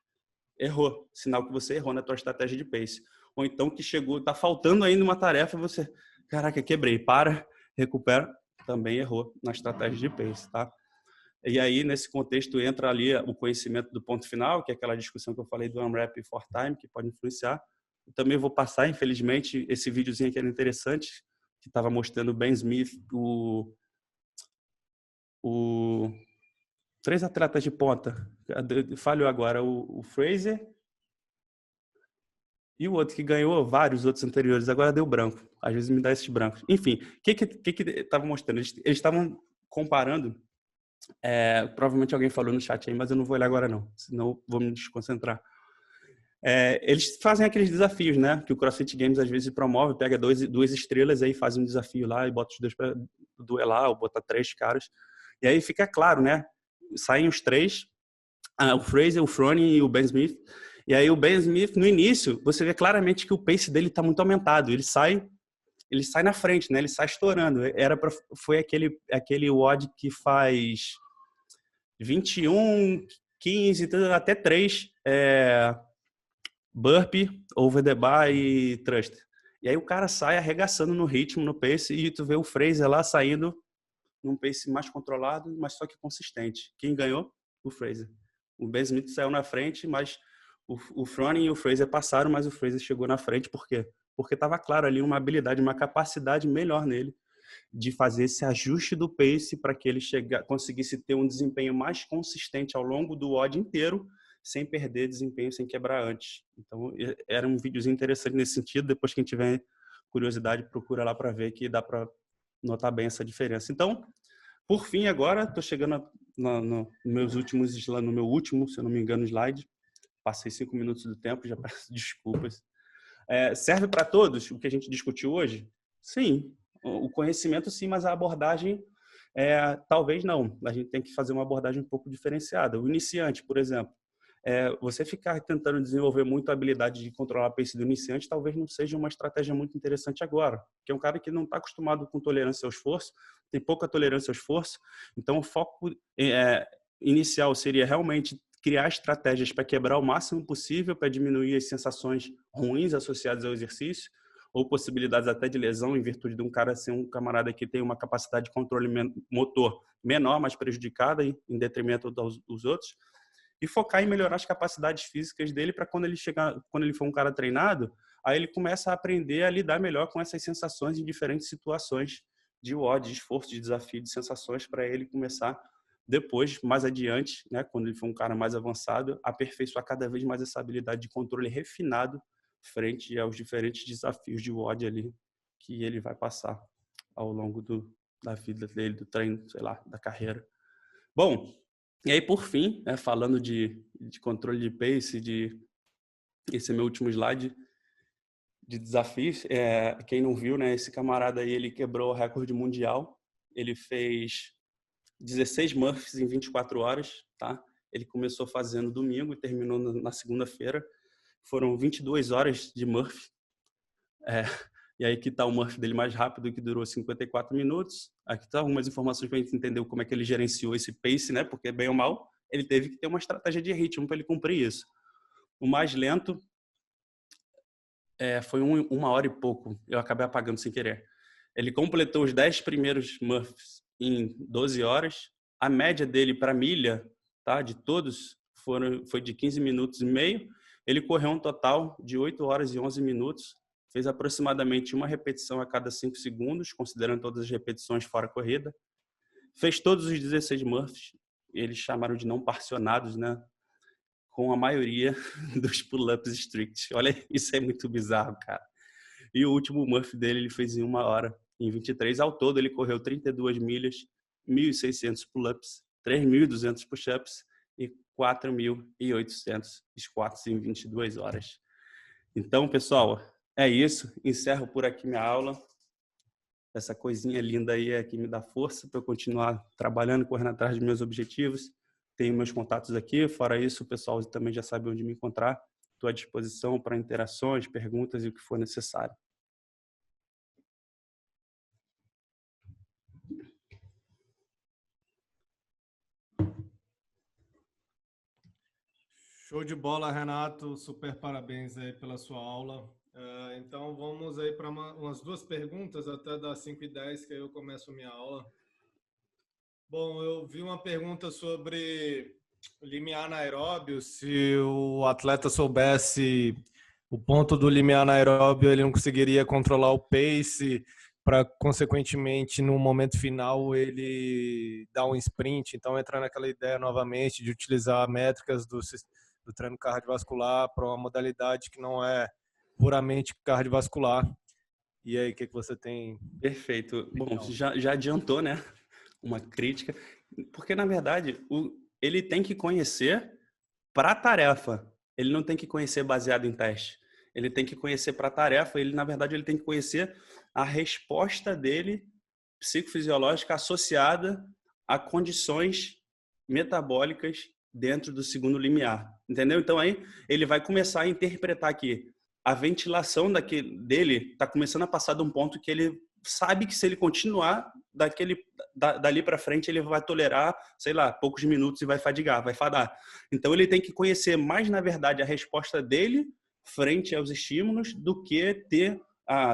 Errou. Sinal que você errou na tua estratégia de pace. Ou então que chegou, tá faltando ainda uma tarefa e você, caraca, quebrei, para, recupera, também errou na estratégia de pace, tá? E aí, nesse contexto, entra ali o conhecimento do ponto final, que é aquela discussão que eu falei do Unwrap e For Time, que pode influenciar. Eu também vou passar, infelizmente, esse videozinho que era interessante, que estava mostrando o Ben Smith, o 3 atletas de ponta. Falhou agora o Fraser e o outro que ganhou vários outros anteriores. Agora deu branco. Às vezes me dá esses brancos. Enfim, o que estava mostrando? Eles estavam comparando. Provavelmente alguém falou no chat aí, mas eu não vou olhar agora não. Senão vou me desconcentrar. Eles fazem aqueles desafios, né? Que o CrossFit Games às vezes promove. Pega duas estrelas aí, faz um desafio lá e bota os 2 para duelar ou botar 3 caras. E aí fica claro, né? Saem os 3, o Fraser, o Froning e o Ben Smith. E aí o Ben Smith, no início, você vê claramente que o pace dele está muito aumentado. Ele sai ele sai na frente, né? Ele sai estourando. Foi aquele WOD que faz 21, 15, até 3 burpee, over the bar e thrust. E aí o cara sai arregaçando no ritmo, no pace, e tu vê o Fraser lá saindo num pace mais controlado, mas só que consistente. Quem ganhou? O Fraser. O Ben Smith saiu na frente, mas o Froning e o Fraser passaram, mas o Fraser chegou na frente. Por quê? Porque estava claro ali uma habilidade, uma capacidade melhor nele de fazer esse ajuste do pace para que ele conseguisse ter um desempenho mais consistente ao longo do WOD inteiro, sem perder desempenho, sem quebrar antes. Então, era um videozinho interessante nesse sentido. Depois, quem tiver curiosidade, procura lá para ver que dá para notar bem essa diferença. Então, por fim, agora, estou chegando no meu último, se eu não me engano, slide. Passei 5 minutos do tempo, já peço desculpas. Serve para todos o que a gente discutiu hoje? Sim. O conhecimento, sim, mas a abordagem, talvez não. A gente tem que fazer uma abordagem um pouco diferenciada. O iniciante, por exemplo, você ficar tentando desenvolver muito a habilidade de controlar a pace do iniciante talvez não seja uma estratégia muito interessante agora, porque é um cara que não está acostumado com tolerância ao esforço, tem pouca tolerância ao esforço, então o foco inicial seria realmente criar estratégias para quebrar o máximo possível, para diminuir as sensações ruins associadas ao exercício, ou possibilidades até de lesão, em virtude de um cara ser um camarada que tem uma capacidade de controle motor menor, mais prejudicada, em detrimento dos outros, e focar em melhorar as capacidades físicas dele para quando ele for um cara treinado, aí ele começa a aprender a lidar melhor com essas sensações em diferentes situações de WOD, de esforço, de desafio, de sensações, para ele começar depois, mais adiante, né, quando ele for um cara mais avançado, aperfeiçoar cada vez mais essa habilidade de controle refinado frente aos diferentes desafios de WOD ali que ele vai passar ao longo da vida dele, do treino, sei lá, da carreira. Bom, e aí, por fim, falando de controle de pace, esse é meu último slide de desafios. Quem não viu, né, esse camarada aí, ele quebrou o recorde mundial. Ele fez 16 Murphys em 24 horas, tá? Ele começou fazendo domingo e terminou na segunda-feira. Foram 22 horas de Murphy. E aí aqui está o Murphy dele mais rápido, que durou 54 minutos. Aqui está algumas informações para a gente entender como é que ele gerenciou esse pace, né? Porque, bem ou mal, ele teve que ter uma estratégia de ritmo para ele cumprir isso. O mais lento foi 1 hora e pouco. Eu acabei apagando sem querer. Ele completou os 10 primeiros Murphys em 12 horas. A média dele para milha, tá? De todos, foi de 15 minutos e meio. Ele correu um total de 8 horas e 11 minutos. Fez aproximadamente uma repetição a cada 5 segundos, considerando todas as repetições fora corrida. Fez todos os 16 Murphys. Eles chamaram de não parcionados, né? Com a maioria dos pull-ups strict. Olha, isso é muito bizarro, cara. E o último Murphy dele, ele fez em 1 hora, em 23. Ao todo, ele correu 32 milhas, 1.600 pull-ups, 3.200 push-ups e 4.800 squats em 22 horas. Então, pessoal, é isso. Encerro por aqui minha aula. Essa coisinha linda aí é que me dá força para eu continuar trabalhando, correndo atrás dos meus objetivos. Tenho meus contatos aqui. Fora isso, o pessoal também já sabe onde me encontrar. Estou à disposição para interações, perguntas e o que for necessário.
Show de bola, Renato. Super parabéns aí pela sua aula. Então, vamos aí para umas 2 perguntas, até das 5h10, que aí eu começo minha aula. Bom, eu vi uma pergunta sobre limiar anaeróbio. Se o atleta soubesse o ponto do limiar anaeróbio, ele não conseguiria controlar o pace para, consequentemente, no momento final, ele dar um sprint. Então, entra naquela ideia novamente de utilizar métricas do treino cardiovascular para uma modalidade que não é puramente cardiovascular. E aí, o que você tem?
Perfeito. Bom, já adiantou, né? Uma crítica. Porque, na verdade, ele tem que conhecer para a tarefa. Ele não tem que conhecer baseado em teste. Ele tem que conhecer para a tarefa. Na verdade, ele tem que conhecer a resposta dele psicofisiológica associada a condições metabólicas dentro do segundo limiar. Entendeu? Então, aí ele vai começar a interpretar aqui a ventilação dele está começando a passar de um ponto que ele sabe que se ele continuar dali para frente, ele vai tolerar, sei lá, poucos minutos e vai fadigar, vai fadar. Então, ele tem que conhecer mais, na verdade, a resposta dele frente aos estímulos do que ter,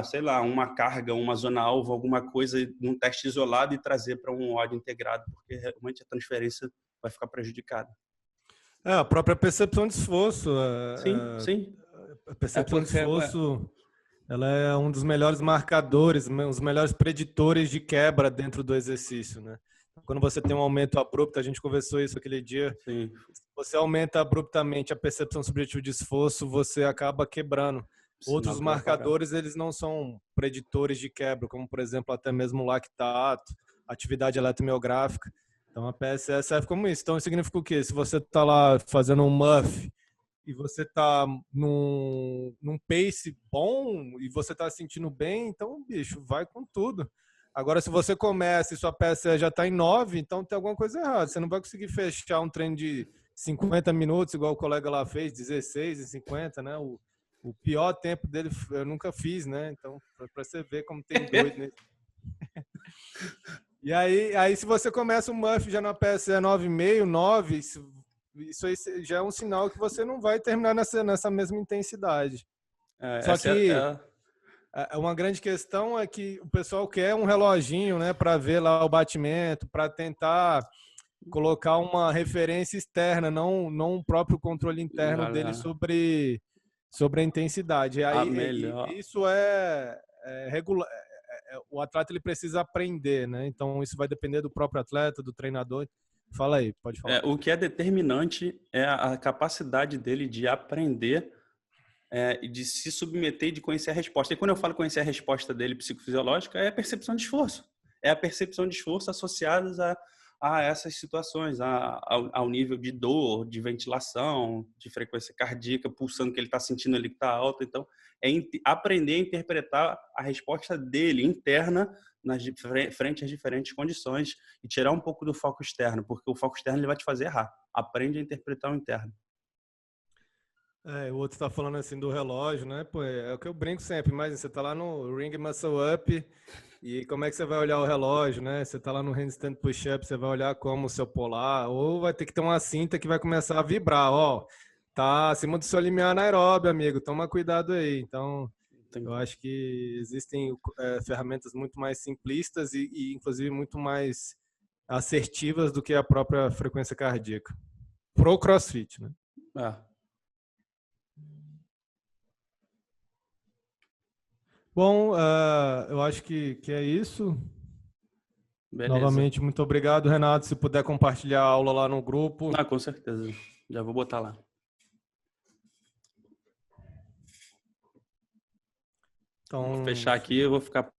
sei lá, uma carga, uma zona-alvo, alguma coisa num teste isolado e trazer para um ódio integrado, porque realmente a transferência vai ficar prejudicada.
A própria percepção de esforço.
Sim.
A percepção de esforço, ela é um dos melhores marcadores, os melhores preditores de quebra dentro do exercício, né? Quando você tem um aumento abrupto, a gente conversou isso aquele dia,
Sim.
se você aumenta abruptamente a percepção subjetiva de esforço, você acaba quebrando. Outros marcadores, eles não são preditores de quebra, como, por exemplo, até mesmo lactato, atividade eletromiográfica. Então, a PSS serve como isso. Então, significa o quê? Se você está lá fazendo um MUF e você está num pace bom e você está se sentindo bem, então, bicho, vai com tudo. Agora, se você começa e sua PSS já está em 9, então tem alguma coisa errada. Você não vai conseguir fechar um treino de 50 minutos, igual o colega lá fez, 16 e 50, né? O pior tempo dele eu nunca fiz, né? Então, para você ver como tem doido nesse. E aí, se você começa o MUF já na PSE 9,5, 9, isso aí já é um sinal que você não vai terminar nessa mesma intensidade. Só que uma grande questão é que o pessoal quer um reloginho, né, para ver lá o batimento, para tentar colocar uma referência externa, não o próprio controle interno dele sobre a intensidade. E aí, isso regular. O atleta ele precisa aprender, né? Então isso vai depender do próprio atleta, do treinador. Fala aí, pode falar.
O que é determinante é a capacidade dele de aprender e de se submeter e de conhecer a resposta. E quando eu falo conhecer a resposta dele psicofisiológica, é a percepção de esforço. É a percepção de esforço associadas a essas situações, ao nível de dor, de ventilação, de frequência cardíaca, pulsando que ele está sentindo ali que está alto. Então, aprender a interpretar a resposta dele interna frente às diferentes condições e tirar um pouco do foco externo, porque o foco externo ele vai te fazer errar. Aprende a interpretar o interno.
O outro está falando assim do relógio, né? Pô, é o que eu brinco sempre, mas você está lá no Ring Muscle Up e como é que você vai olhar o relógio, né? Você está lá no Handstand Push-Up, você vai olhar como o seu polar, ou vai ter que ter uma cinta que vai começar a vibrar, ó. Tá acima do seu limiar anaeróbio, amigo, toma cuidado aí. Então, eu acho que existem ferramentas muito mais simplistas e inclusive muito mais assertivas do que a própria frequência cardíaca. Pro CrossFit, né? Bom, eu acho que é isso. Beleza. Novamente, muito obrigado, Renato. Se puder compartilhar a aula lá no grupo.
Com certeza. Já vou botar lá. Então, vou fechar aqui e eu vou ficar